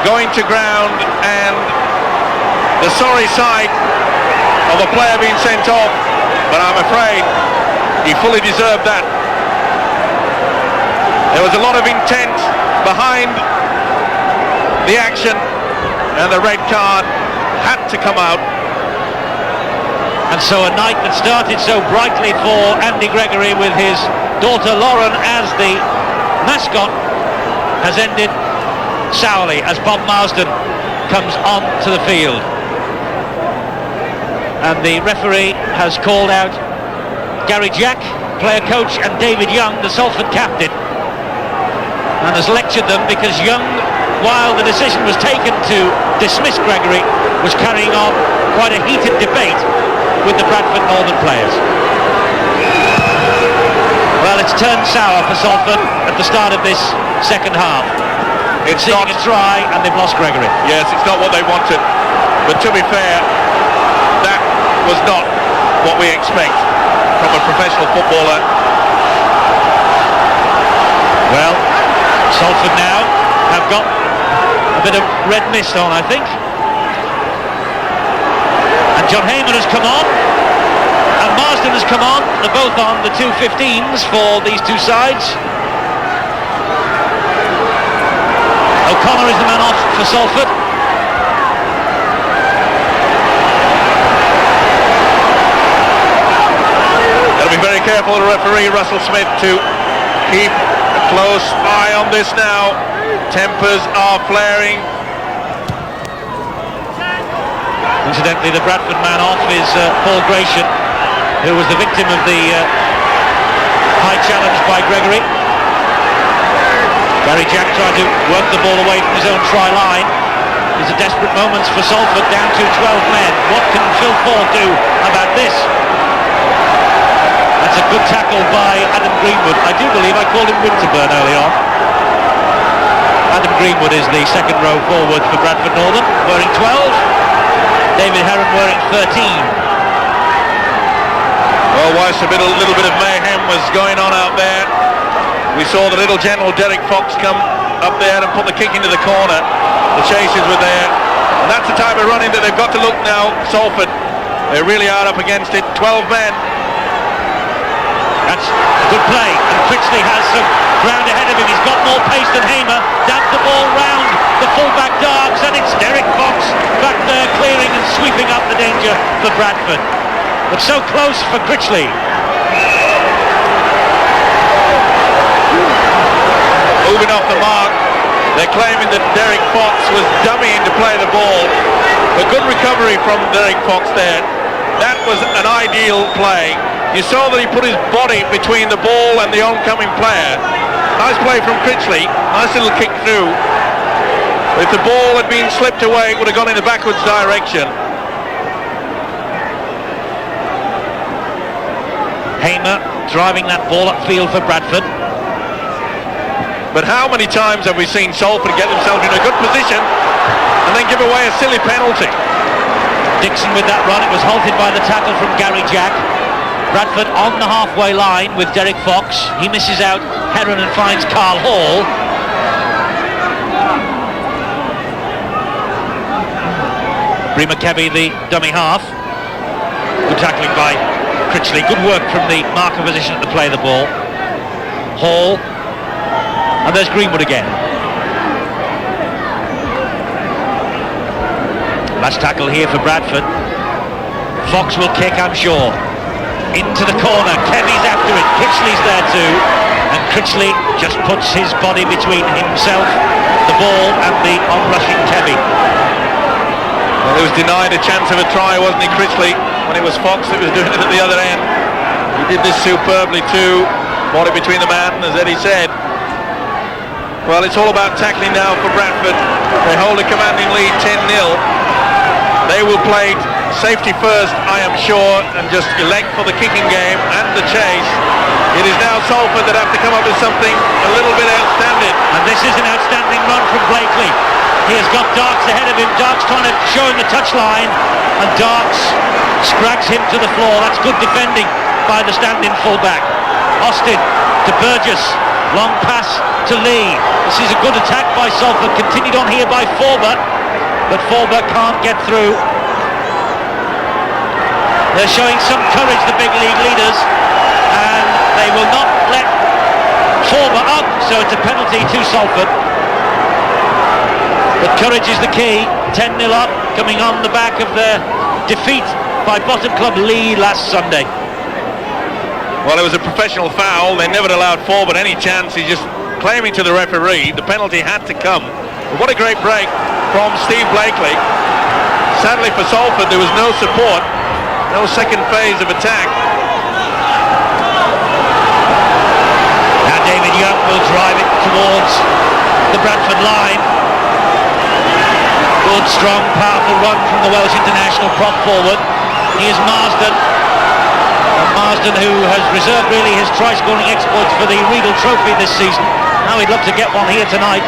going to ground, and the sorry sight of a player being sent off, but I'm afraid he fully deserved that. There was a lot of intent behind the action, and the red card had to come out. And so a night that started so brightly for Andy Gregory with his daughter Lauren as the mascot has ended sourly as Bob Marsden comes on to the field. And the referee has called out Gary Jack, player coach, and David Young, the Salford captain, and has lectured them because Young, while the decision was taken to dismiss Gregory, was carrying on quite a heated debate with the Bradford Northern players. Well, it's turned sour for Salford at the start of this second half. It's not a try, and they've lost Gregory. Yes, it's not what they wanted, but to be fair, that was not what we expect from a professional footballer. Well, Salford now have got a bit of red mist on, I think. And John Heyman has come on, and Marsden has come on. They're both on the 2.15s for these two sides. O'Connor is the man off for Salford. Got to be very careful, the referee Russell Smith, to keep close eye on this now. Tempers are flaring. Incidentally, the Bradford man off is Paul Gratian, who was the victim of the high challenge by Gregory. Gary Jack tried to work the ball away from his own try line. These are desperate moments for Salford, down to 12 men. What can Phil Ford do about this? That's a good tackle by Adam Greenwood. I do believe I called him Winterburn early on. Adam Greenwood is the second row forward for Bradford Northern, wearing 12. David Heron wearing 13. Well, whilst a little bit of mayhem was going on out there, we saw the little general Derek Fox come up there and put the kick into the corner. The chasers were there, and that's the type of running that they've got to look now. Salford, they really are up against it. 12 men. That's a good play, and Critchley has some ground ahead of him. He's got more pace than Hamer. Dabs the ball round the fullback Darks, and it's Derek Fox back there clearing and sweeping up the danger for Bradford. But so close for Critchley. Moving off the mark. They're claiming that Derek Fox was dummying to play the ball. A good recovery from Derek Fox there. That was an ideal play. You saw that he put his body between the ball and the oncoming player. Nice play from Critchley. Nice little kick through. If the ball had been slipped away, it would have gone in the backwards direction. Hamer driving that ball upfield for Bradford. But how many times have we seen Salford get themselves in a good position and then give away a silly penalty? Dixon with that run. It was halted by the tackle from Gary Jack. Bradford on the halfway line with Derek Fox. He misses out Heron and finds Carl Hall. Bremer Kebby, the dummy half. Good tackling by Critchley. Good work from the marker position to play the ball. Hall. And there's Greenwood again. Last tackle here for Bradford. Fox will kick, I'm sure. Into the corner. Kevy's after it. Critchley's there too. And Critchley just puts his body between himself, the ball, and the onrushing Kevy. Well, he was denied a chance of a try, wasn't he, Critchley? When it was Fox that was doing it at the other end. He did this superbly too. Body between the man, as Eddie said. Well, it's all about tackling now for Bradford. They hold a commanding lead 10-0. They will play safety first, I am sure, and just elect for the kicking game and the chase. It is now Salford that have to come up with something a little bit outstanding. And this is an outstanding run from Blakely. He has got Darks ahead of him. Darks trying to show him the touchline, and Darks scrags him to the floor. That's good defending by the stand-in fullback. Austin to Burgess. Long pass to Lee. This is a good attack by Salford, continued on here by Forber, but Forber can't get through. They're showing some courage, the big league leaders, and they will not let Forber up, so it's a penalty to Salford. But courage is the key. 10-0 up, coming on the back of their defeat by bottom club Lee last Sunday. Well, it was a professional foul. They never allowed Forward any chance. He's just claiming to the referee the penalty had to come. But what a great break from Steve Blakely. Sadly for Salford, there was no support, no second phase of attack. Now David Young will drive it towards the Bradford line. Good, strong, powerful run from the Welsh international prop forward. He is Marsden. Marsden, who has reserved really his try-scoring exploits for the Riedel Trophy this season. Now he'd love to get one here tonight.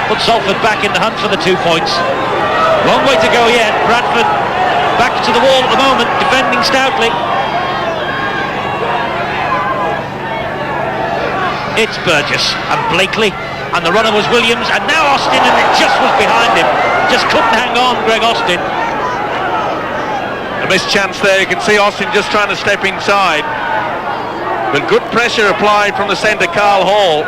Put Salford back in the hunt for the 2 points. Long way to go yet. Bradford back to the wall at the moment, defending stoutly. It's Burgess and Blakely, and the runner was Williams, and now Austin, and it just was behind him. Just couldn't hang on, Greg Austin. A missed chance there. You can see Austin just trying to step inside. But good pressure applied from the centre, Carl Hall.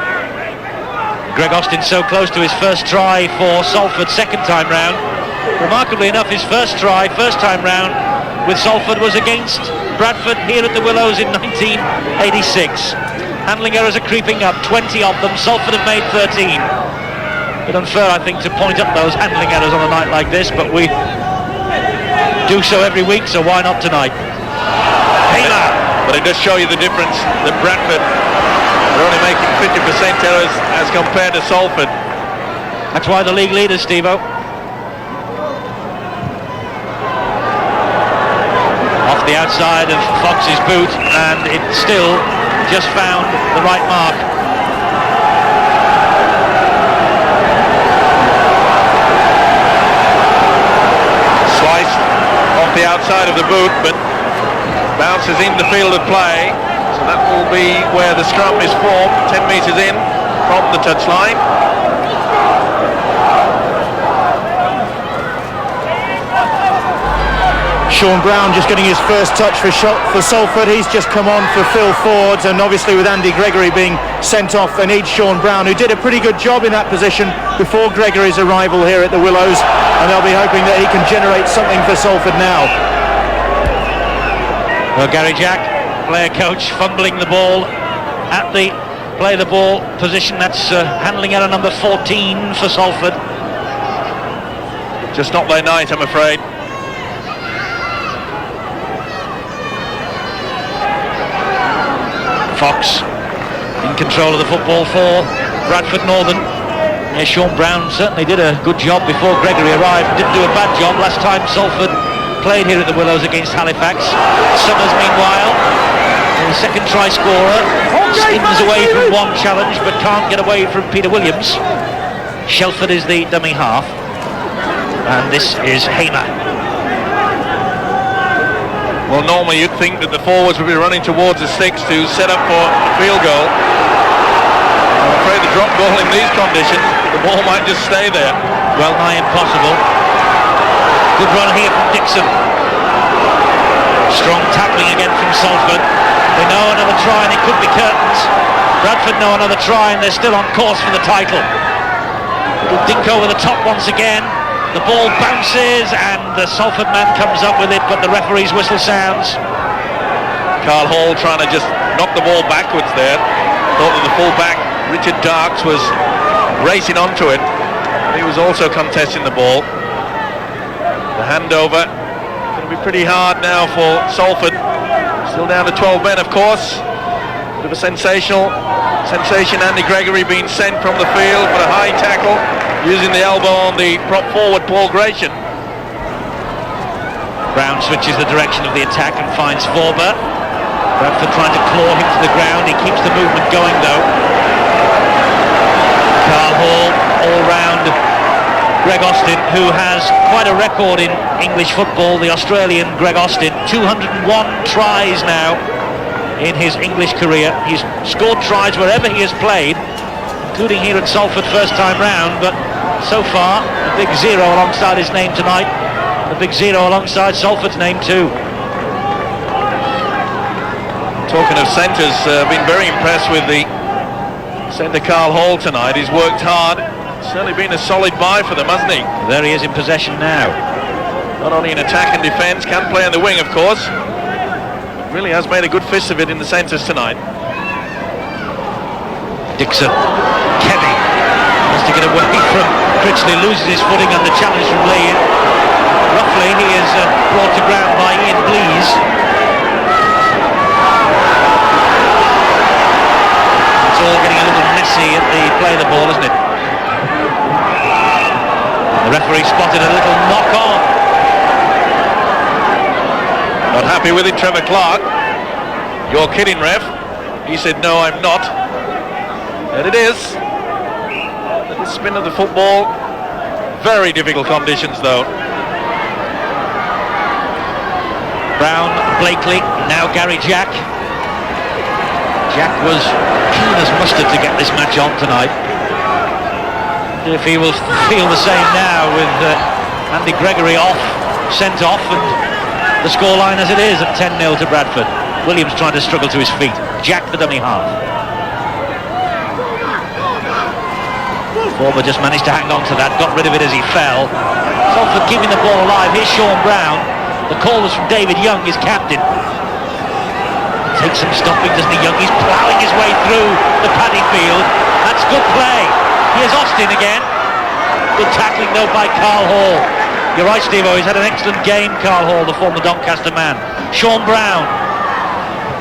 Greg Austin so close to his first try for Salford second time round. Remarkably enough, his first try, first time round with Salford was against Bradford here at the Willows in 1986. Handling errors are creeping up, 20 of them. Salford have made 13. Bit unfair, I think, to point up those handling errors on a night like this, but we do so every week, so why not tonight? But it does show you the difference that Bradford are only making 50% errors as compared to Salford. That's why the league leaders, Steve-O. Off the outside of Fox's boot, and it still just found the right mark. Sliced off the outside of the boot, but bounces in the field of play, so that will be where the scrum is formed, 10 metres in from the touchline. Sean Brown just getting his first touch for Salford. He's just come on for Phil Ford, and obviously with Andy Gregory being sent off, they need Sean Brown, who did a pretty good job in that position before Gregory's arrival here at the Willows, and they'll be hoping that he can generate something for Salford now. Well, Gary Jack, player coach, fumbling the ball at the play the ball position. That's handling error number 14 for Salford. Just not their night, I'm afraid. Fox in control of the football for Bradford Northern. Yeah, Sean Brown certainly did a good job before Gregory arrived. Didn't do a bad job last time Salford played here at the Willows against Halifax. Summers, meanwhile, the second try scorer, skims away from one challenge but can't get away from Peter Williams. Shelford is the dummy half, and this is Hamer. Well, normally you'd think that the forwards would be running towards the sticks to set up for a field goal. I'm afraid the drop ball in these conditions, the ball might just stay there. Well nigh impossible. Good run here from Dixon. Strong tackling again from Salford. They know another try and it could be curtains. Bradford know another try and they're still on course for the title. Little dink over the top once again. The ball bounces and the Salford man comes up with it, but the referee's whistle sounds. Carl Hall trying to just knock the ball backwards there. Thought that the full-back Richard Darks was racing onto it. He was also contesting the ball. The handover going to be pretty hard now for Salford. Still down to 12 men, of course. Bit of a sensation. Andy Gregory being sent from the field for a high tackle, using the elbow on the prop forward Paul Gratian. Brown switches the direction of the attack and finds Forber. Bradford trying to claw him to the ground. He keeps the movement going though. Carl Hall all round Greg Austin, who has quite a record in English football, the Australian Greg Austin. 201 tries now in his English career. He's scored tries wherever he has played, including here at Salford first time round, but so far a big zero alongside his name tonight, a big zero alongside Salford's name too. Talking of centres, been very impressed with the centre Carl Hall tonight. He's worked hard, certainly been a solid buy for them, hasn't he? There he is in possession now. Not only in attack and defence, can play on the wing of course. Really has made a good fist of it in the centres tonight. Dixon, Kelly wants to get away from Critchley, loses his footing under challenge from Lee. Roughly he is brought to ground by Ian Blease. It's all getting a little messy at the play of the ball, isn't it? The referee spotted a little knock on. Not happy with it, Trevor Clark. You're kidding, ref. He said, no, I'm not. And it is. The spin of the football. Very difficult conditions, though. Brown, Blakely, now Gary Jack. Jack was keen as mustard to get this match on tonight. If he will feel the same now with Andy Gregory off, sent off, and the scoreline as it is at 10-0 to Bradford. Williams trying to struggle to his feet. Jack the dummy half. Forber just managed to hang on to that, got rid of it as he fell. Salford keeping the ball alive. Here's Sean Brown. The call was from David Young, his captain. Takes some stopping, doesn't he, Young? He's ploughing his way through the paddy field. That's good play. Here's Austin again. Good tackling though by Carl Hall. You're right, Steve-O, he's had an excellent game, Carl Hall, the former Doncaster man. Sean Brown.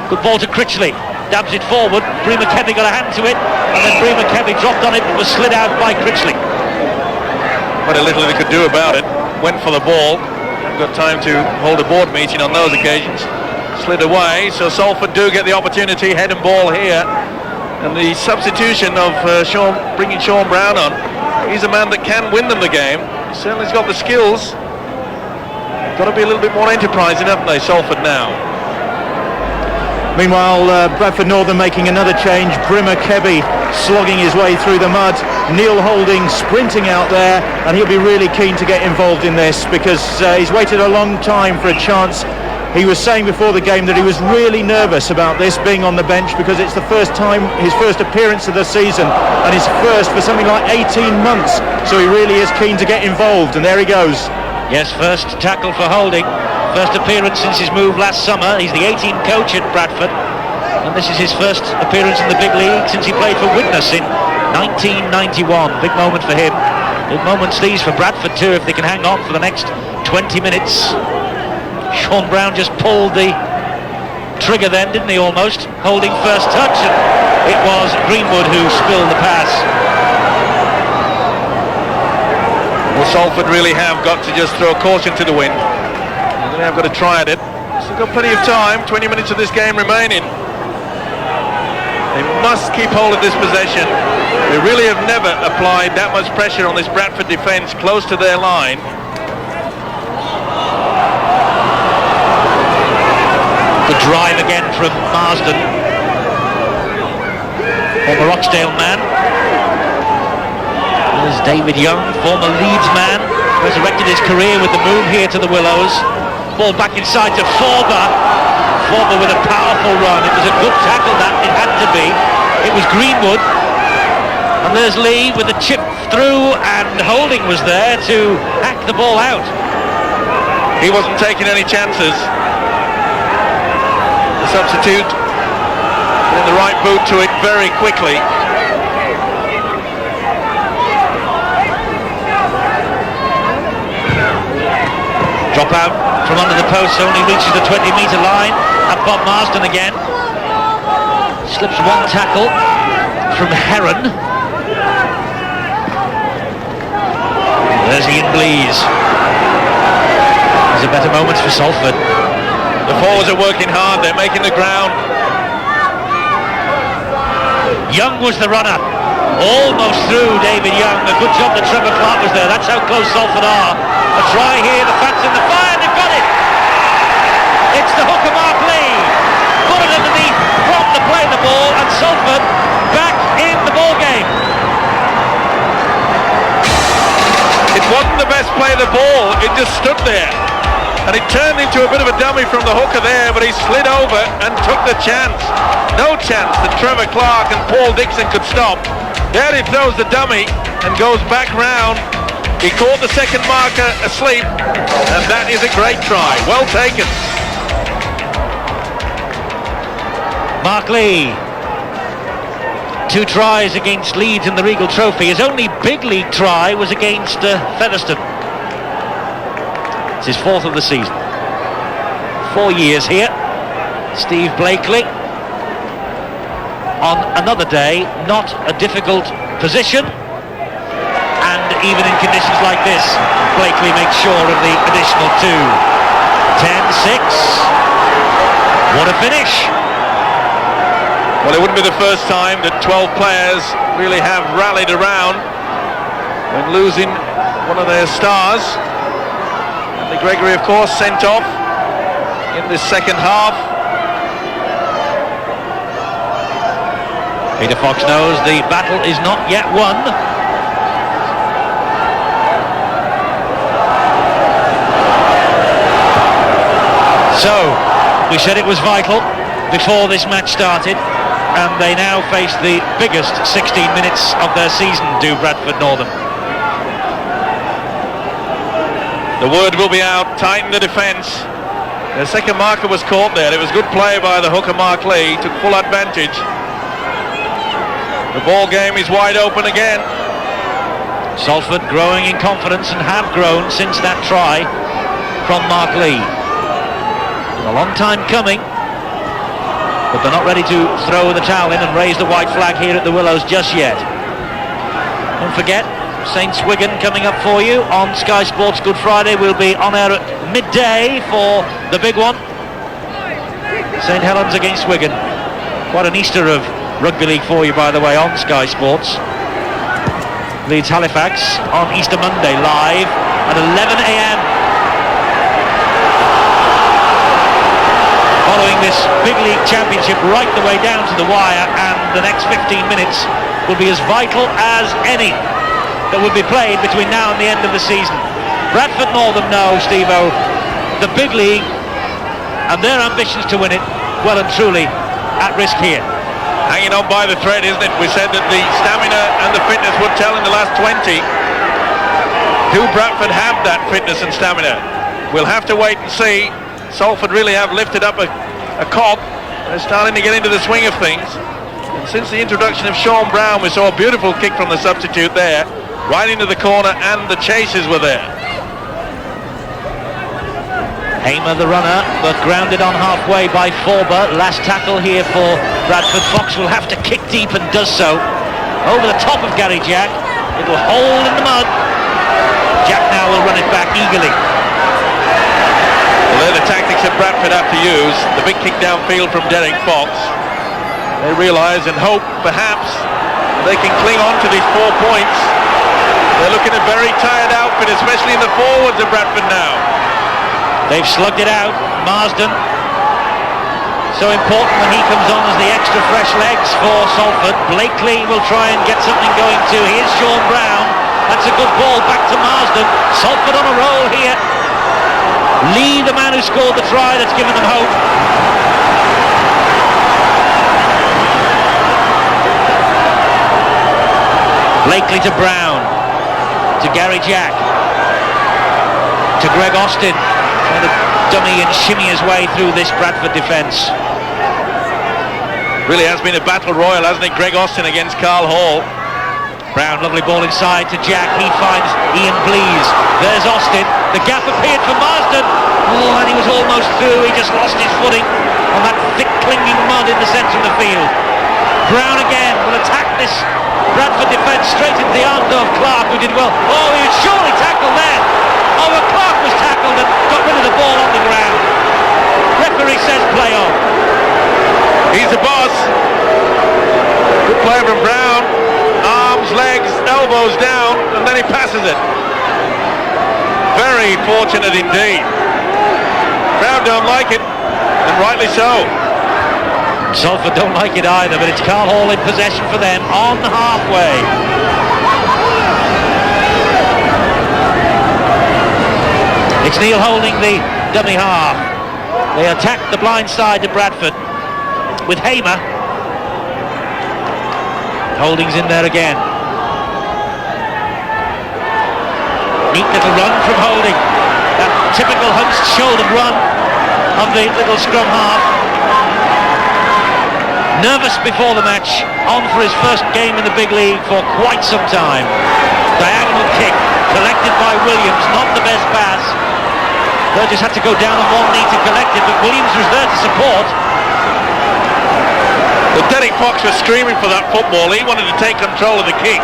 Good ball to Critchley. Dabs it forward. Bree McKenzie got a hand to it, and then Bree McKenzie dropped on it but was slid out by Critchley. Very little they could do about it. Went for the ball. Got time to hold a board meeting on those occasions. Slid away, so Salford do get the opportunity, head and ball here. And the substitution of bringing Sean Brown on, he's a man that can win them the game. He certainly's got the skills. Got to be a little bit more enterprising, haven't they, Salford now? Meanwhile, Bradford Northern making another change. Brimmer Kebby slogging his way through the mud. Neil Holding sprinting out there, and he'll be really keen to get involved in this because he's waited a long time for a chance. He was saying before the game that he was really nervous about this being on the bench because it's the first time, his first appearance of the season, and his first for something like 18 months. So he really is keen to get involved, and there he goes. Yes, first tackle for Holding. First appearance since his move last summer. He's the 18 coach at Bradford, and this is his first appearance in the big league since he played for Widnes in 1991. Big moment for him. Big moments these for Bradford too, if they can hang on for the next 20 minutes. Sean Brown just pulled the trigger then, didn't he, almost? Holding first touch, and it was Greenwood who spilled the pass. Well, Salford really have got to just throw caution to the wind. They have got to try at it. Still got plenty of time, 20 minutes of this game remaining. They must keep hold of this possession. They really have never applied that much pressure on this Bradford defence close to their line. Good drive again from Marsden. Former Rochdale man. There's David Young, former Leeds man. Resurrected his career with the move here to the Willows. Ball back inside to Forber. Forber with a powerful run. It was a good tackle, that it had to be. It was Greenwood. And there's Lee with a chip through, and Holding was there to hack the ball out. He wasn't taking any chances. The substitute in the right boot to it very quickly. Drop out from under the post, only reaches the 20-metre line. And Bob Marsden again. Slips one tackle from Heron. There's Ian Blease. These are better moments for Salford. The forwards are working hard, they're making the ground. Young was the runner. Almost through David Young. A good job that Trevor Clark was there. That's how close Salford are. A try here, the Fats in the fire, they've got it! It's the hooker Mark Lee. Put it underneath from the play of the ball, and Salford back in the ball game. It wasn't the best play of the ball, it just stood there. And it turned into a bit of a dummy from the hooker there, but he slid over and took the chance. No chance that Trevor Clark and Paul Dixon could stop. There he throws the dummy and goes back round. He caught the second marker asleep, and that is a great try. Well taken. Mark Lee. 2 tries against Leeds in the Regal Trophy. His only big league try was against Featherstone. It's his 4th of the season. 4 years here. Steve Blakely. On another day, not a difficult position. And even in conditions like this, Blakely makes sure of the additional 2. 10-6. What a finish. Well, it wouldn't be the first time that 12 players really have rallied around when losing one of their stars. And Gregory, of course, sent off in this second half. Peter Fox knows the battle is not yet won. So, we said it was vital before this match started, and they now face the biggest 16 minutes of their season, do Bradford Northern. The word will be out, tighten the defence. The second marker was caught there. It was good play by the hooker Mark Lee. He took full advantage. The ball game is wide open again. Salford growing in confidence and have grown since that try from Mark Lee. A long time coming, but they're not ready to throw the towel in and raise the white flag here at the Willows just yet. Don't forget, St. Swithin coming up for you on Sky Sports Good Friday. We'll be on air at midday for the big one. St. Helens against Wigan. Quite an Easter of rugby league for you, by the way, on Sky Sports. Leeds Halifax on Easter Monday, live at 11 a.m. Following this big league championship right the way down to the wire, and the next 15 minutes will be as vital as any that will be played between now and the end of the season. Bradford Northern know, Steve-O, the big league and their ambitions to win it well and truly at risk here. Hanging on by the thread, isn't it? We said that the stamina and the fitness would tell in the last 20. Do Bradford have that fitness and stamina? We'll have to wait and see. Salford really have lifted up a cog. They're starting to get into the swing of things. And since the introduction of Sean Brown, we saw a beautiful kick from the substitute there, right into the corner, and the chasers were there. Hamer the runner, but grounded on halfway by Forber. Last tackle here for Bradford. Fox will have to kick deep and does so. Over the top of Gary Jack. It'll hold in the mud. Jack now will run it back eagerly. Well, they're the tactics that Bradford have to use. The big kick downfield from Derek Fox. They realise and hope, perhaps, they can cling on to these 4 points. They're looking at a very tired outfit, especially in the forwards of Bradford now. They've slugged it out. Marsden, so important when he comes on as the extra fresh legs for Salford. Blakely will try and get something going too. Here's Sean Brown. That's a good ball back to Marsden. Salford on a roll here. Lee, the man who scored the try that's given them hope. Blakely to Brown, to Gary Jack, to Greg Austin, trying to dummy and shimmy his way through this Bradford defence. Really has been a battle royal, hasn't it? Greg Austin against Carl Hall. Brown, lovely ball inside to Jack. He finds Ian Blease. There's Austin. The gap appeared for Marsden. Oh, and he was almost through. He just lost his footing on that thick clinging mud in the centre of the field. Brown again will attack this Bradford defence straight into the arms of Clark, who did well. Oh, he was surely tackled there. Oh, but Clark was tackled and got rid of the ball on the ground. Referee says play on. He's the boss. Good play from Brown. Arms, legs, elbows down, and then he passes it. Very fortunate indeed. Brown don't like it, and rightly so. Salford don't like it either, but it's Carl Hall in possession for them on halfway. It's Neil holding the dummy half. They attack the blind side to Bradford with Hamer. Holding's in there again. Neat little run from Holding. That typical hunched shouldered run of the little scrum half. Nervous before the match, on for his first game in the big league for quite some time. Diagonal kick, collected by Williams, not the best pass. Burgess had to go down on one knee to collect it, but Williams was there to support. But Derek Fox was screaming for that football. He wanted to take control of the kick.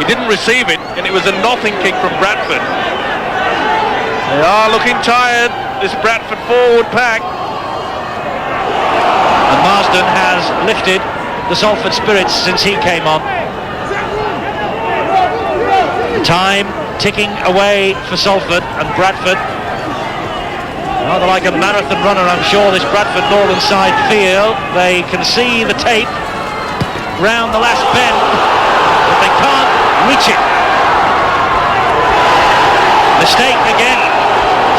He didn't receive it, and it was a nothing kick from Bradford. They are looking tired, this Bradford forward pack. And Marsden has lifted the Salford spirits since he came on. Time ticking away for Salford, and Bradford, rather like a marathon runner, I'm sure this Bradford Northern side feel. They can see the tape round the last bend, but they can't reach it. Mistake again.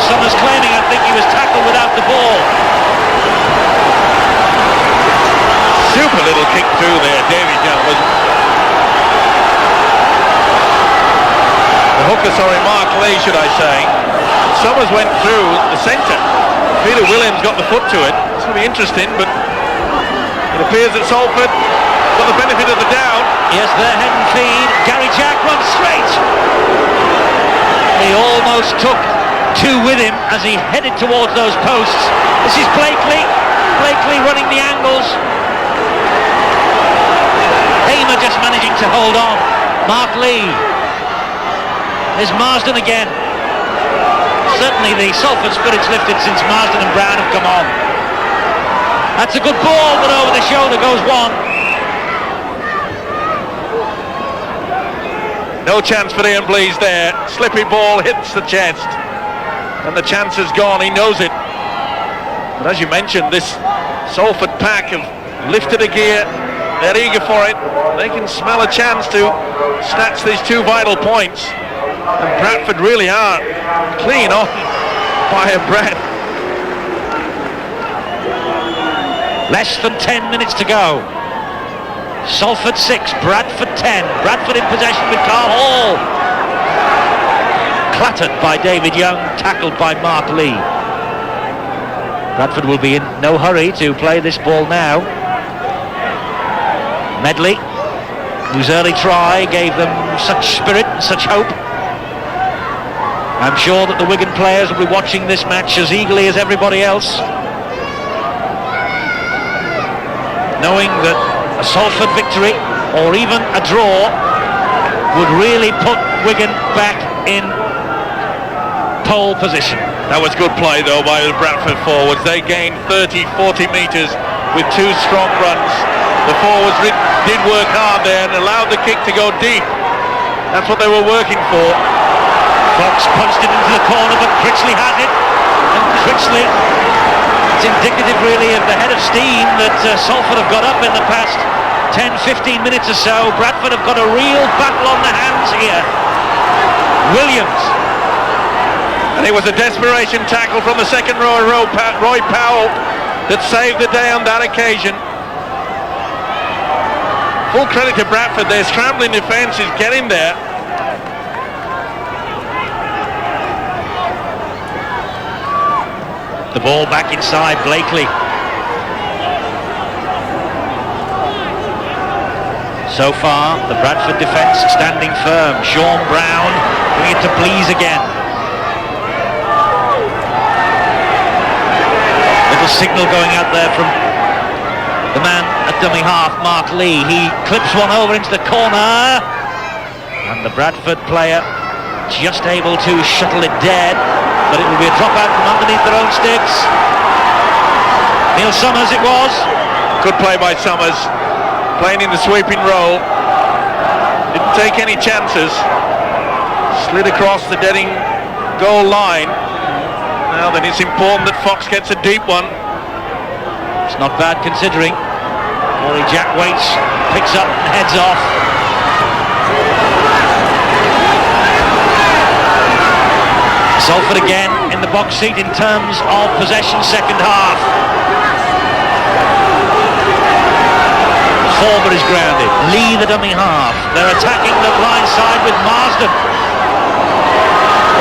Summers claiming, I think he was tackled without the ball. Super little kick through there, Davy Young was. The hooker, sorry, Mark Lee, should I say. Summers went through the centre. Peter Williams got the foot to it. It's going to be interesting, but it appears that Salford got the benefit of the doubt. Yes, their head and feed. Gary Jack runs straight. He almost took two with him as he headed towards those posts. This is Blakely. Blakely running the angles. Hamer just managing to hold on. Mark Lee. There's Marsden again. Certainly the Salford spirit's lifted since Marsden and Brown have come on. That's a good ball, but over the shoulder goes one. No chance for Ian Blease there. Slippy ball hits the chest. And the chance is gone, he knows it. But as you mentioned, this Salford pack have lifted a gear. They're eager for it. They can smell a chance to snatch these two vital points. And Bradford really are clean off by a breath. Less than 10 minutes to go. Salford 6, Bradford 10. Bradford in possession with Carl Hall. Clattered by David Young, tackled by Mark Lee. Bradford will be in no hurry to play this ball now. Medley, whose early try gave them such spirit and such hope. I'm sure that the Wigan players will be watching this match as eagerly as everybody else, knowing that a Salford victory or even a draw would really put Wigan back in pole position. That was good play though by the Bradford forwards. They gained 30-40 metres with two strong runs. The forwards did work hard there and allowed the kick to go deep. That's what they were working for. Fox punched it into the corner, but Critchley has it. And Critchley, it's indicative really of the head of steam that Salford have got up in the past 10-15 minutes or so. Bradford have got a real battle on the hands here. Williams. And it was a desperation tackle from the second row, Roy Powell, that saved the day on that occasion. Full credit to Bradford, their scrambling defence is getting there. The ball back inside, Blakely. So far, the Bradford defence standing firm. Sean Brown bringing it to Blease again. Little signal going out there from the man at dummy half, Mark Lee. He clips one over into the corner, and the Bradford player just able to shuttle it dead, but it will be a drop out from underneath their own sticks. Neil Summers it was. Good play by Summers, playing in the sweeping role. Didn't take any chances. Slid across the Deading goal line. Now then it's important that Fox gets a deep one. It's not bad considering. Rory Jack waits, picks up and heads off. Salford again in the box seat in terms of possession second half. Forward is grounded. Lee the dummy half. They're attacking the blind side with Marsden.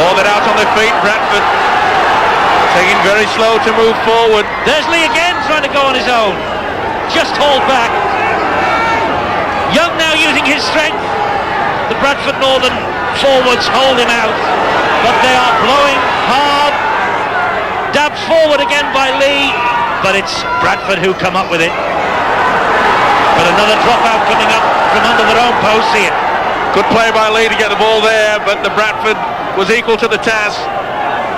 Oh, they're out on their feet, Bradford. Taking very slow to move forward. There's Lee again trying to go on his own. Just hold back. Young now using his strength. The Bradford Northern forwards hold him out, but they are blowing hard. Dabbed forward again by Lee, but it's Bradford who come up with it. But another dropout coming up from under their own post here. Good play by Lee to get the ball there, but the Bradford was equal to the task.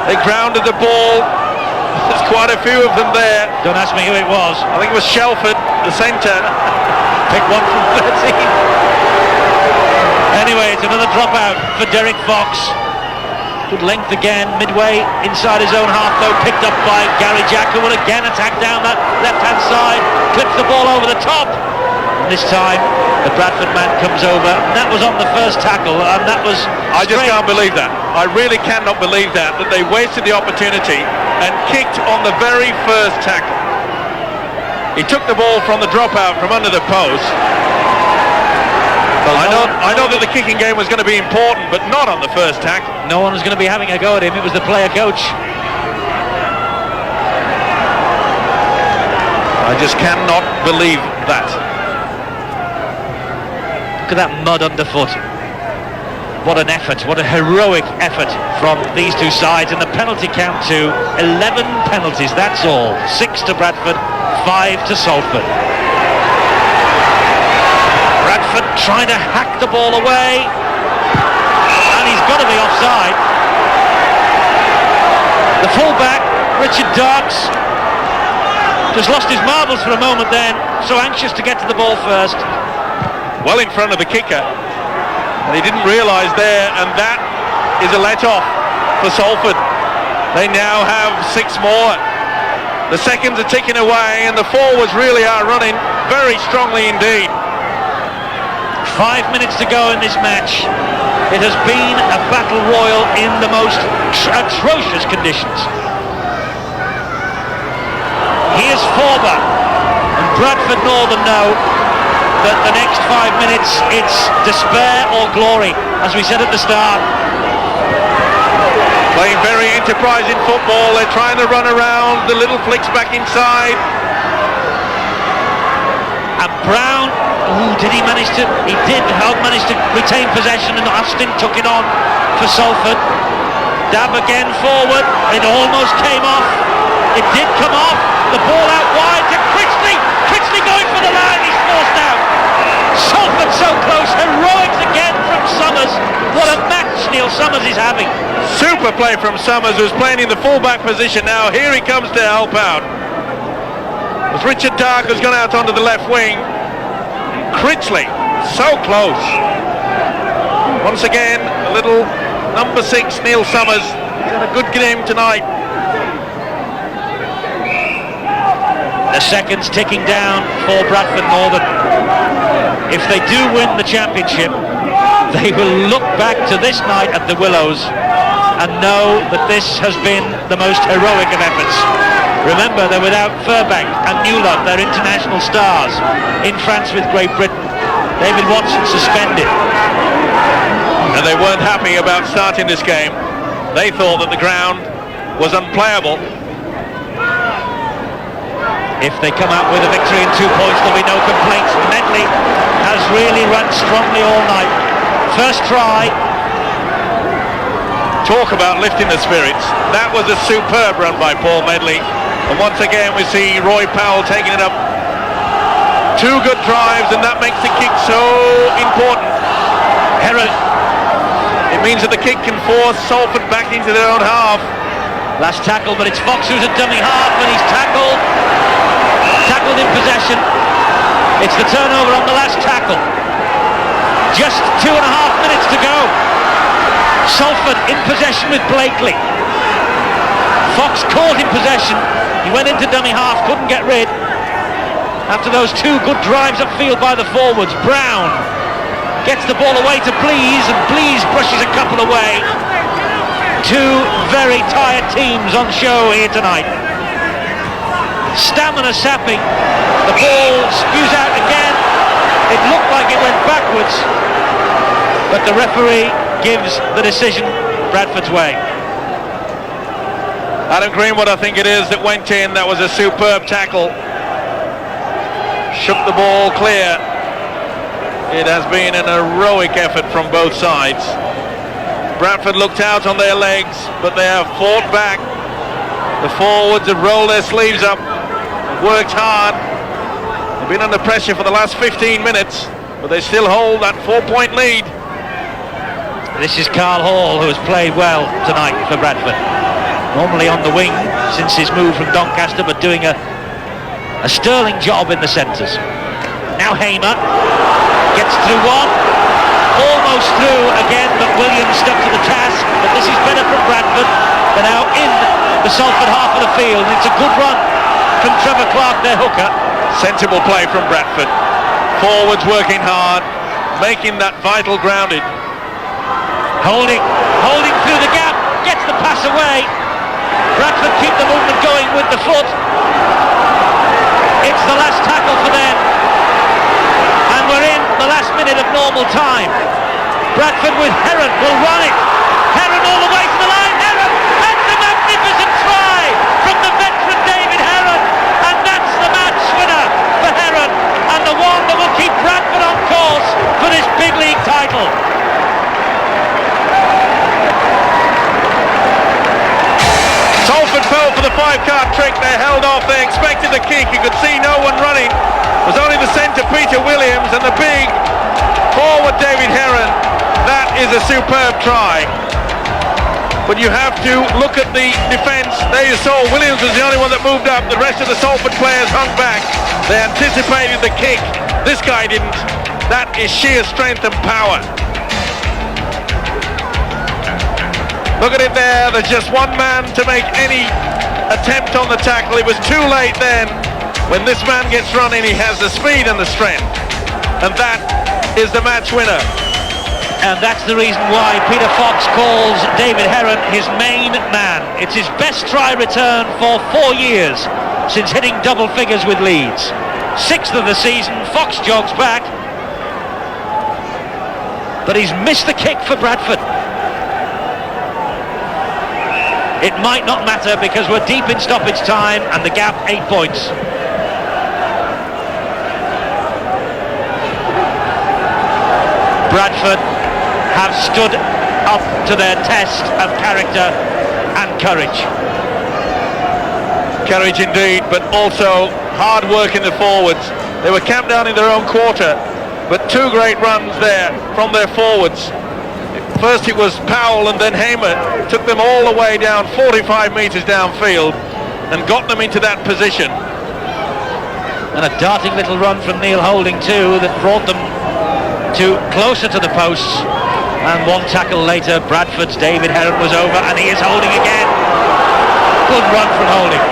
They grounded the ball. There's quite a few of them there. Don't ask me who it was. I think it was Shelford, the centre. Pick one from 13. Anyway, it's another dropout for Derek Fox. Good length again, midway inside his own half though, picked up by Gary Jack, who will again attack down that left-hand side, clips the ball over the top. And this time, the Bradford man comes over, and that was on the first tackle, and that was I just can't believe that. I really cannot believe that they wasted the opportunity and kicked on the very first tackle. He took the ball from the dropout from under the post. I know that the kicking game was going to be important, but not on the first tackle. No one was going to be having a go at him. It was the player coach. I just cannot believe that. Look at that mud underfoot. What an effort, what a heroic effort from these two sides, and the penalty count to 11 penalties, that's all. 6 to Bradford, 5 to Salford. Bradford trying to hack the ball away, and he's got to be offside. The fullback, Richard Darks, just lost his marbles for a moment then, so anxious to get to the ball first. Well in front of the kicker, and he didn't realise there, and that is a let-off for Salford. They now have 6 more. The seconds are ticking away, and the forwards really are running very strongly indeed. 5 minutes to go in this match. It has been a battle royal in the most atrocious conditions. Here's Forber, and Bradford Northern know that the next 5 minutes it's despair or glory, as we said at the start. Playing very enterprising football, they're trying to run around, the little flicks back inside. And Brown, he manage to retain possession, and Austin took it on for Salford. Dab again forward, it almost came off. It did come off, the ball out wide to Critchley going for the line, he's forced out. Salford so close, heroics again from Summers. What a match Neil Summers is having. Super play from Summers, who's playing in the full-back position now. Here he comes to help out. It's Richard Dark who's gone out onto the left wing. Critchley, so close. Once again, a little number 6, Neil Summers. He's had a good game tonight. The seconds ticking down for Bradford Northern. If they do win the championship, they will look back to this night at the Willows and know that this has been the most heroic of efforts. Remember, they're without Throwback and Newlove, their international stars, in France with Great Britain. David Watson suspended. And they weren't happy about starting this game. They thought that the ground was unplayable. If they come out with a victory and 2 points, there'll be no complaints. Medley has really run strongly all night. First try. Talk about lifting the spirits. That was a superb run by Paul Medley. And once again we see Roy Powell taking it up. 2 good drives, and that makes the kick so important. Heron. It means that the kick can force Salford back into their own half. Last tackle, but it's Fox who's a dummy half, and he's tackled in possession. It's the turnover on the last tackle. Just 2.5 minutes to go. Salford in possession with Blakely. Fox caught in possession. He went into dummy half, couldn't get rid. After those 2 good drives upfield by the forwards, Brown gets the ball away to Blease, and Blease brushes a couple away. 2 very tired teams on show here tonight. Stamina sapping. The ball spews out again. It looked like it went backwards, but the referee gives the decision Bradford's way. Adam Greenwood, I think it is, that went in. That was a superb tackle. Shook the ball clear. It has been an heroic effort from both sides. Bradford looked out on their legs, but they have fought back. The forwards have rolled their sleeves up, worked hard. They've been under pressure for the last 15 minutes, but they still hold that 4-point lead. This is Carl Hall, who has played well tonight for Bradford. Normally on the wing since his move from Doncaster, but doing a sterling job in the centres. Now Hamer gets through one, almost through again, but Williams stuck to the task. But this is better from Bradford. They're now in the Salford half of the field. It's a good run from Trevor Clark, their hooker. Sensible play from Bradford. Forwards working hard, making that vital grounded. Holding through the gap, gets the pass away. Bradford keep the movement going with the foot. It's the last tackle for them, and we're in the last minute of normal time. Bradford with Heron will run it. Heron all the way to the line. Heron, and a magnificent try from the veteran David Heron, and that's the match when Salford fell for the 5-card trick. They held off. They expected the kick. You could see no one running. It was only the centre, Peter Williams, and the big forward, David Heron. That is a superb try. But you have to look at the defence. There you saw Williams was the only one that moved up. The rest of the Salford players hung back. They anticipated the kick. This guy didn't. That is sheer strength and power. Look at it there. There's just one man to make any attempt on the tackle. It was too late then. When this man gets running, he has the speed and the strength. And that is the match winner. And that's the reason why Peter Fox calls David Heron his main man. It's his best try return for 4 years since hitting double figures with Leeds. 6th of the season. Fox jogs back, but he's missed the kick for Bradford. It might not matter because we're deep in stoppage time and the gap 8 points. Bradford have stood up to their test of character and courage. Courage indeed, but also hard work in the forwards. They were camped down in their own quarter, but 2 great runs there from their forwards. First it was Powell and then Hamer took them all the way down 45 metres downfield and got them into that position. And a darting little run from Neil Holding too that brought them to closer to the posts. And 1 tackle later, Bradford's David Heron was over, and he is Holding again. Good run from Holding.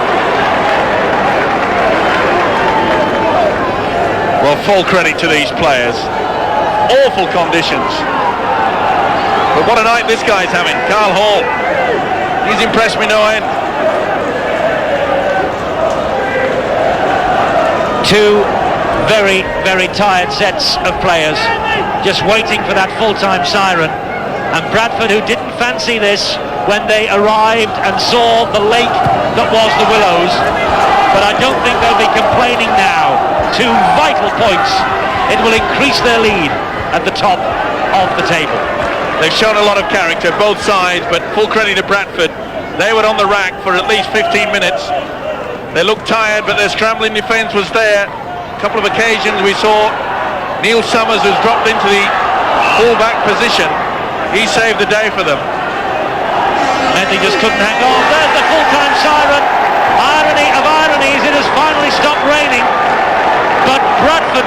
Well, full credit to these players. Awful conditions. But what a night this guy's having, Carl Hall. He's impressed me no end. 2 very, very tired sets of players just waiting for that full-time siren, and Bradford, who didn't fancy this when they arrived and saw the lake that was the Willows, but I don't think they'll be complaining now. 2 vital points. It will increase their lead at the top of the table. They've shown a lot of character, both sides, but full credit to Bradford. They were on the rack for at least 15 minutes. They looked tired, but their scrambling defence was there. A couple of occasions we saw Neil Summers, who's dropped into the full-back position. He saved the day for them. Medley just couldn't hang on. There's the full-time siren. Irony of ironies, it has finally stopped raining. But Bradford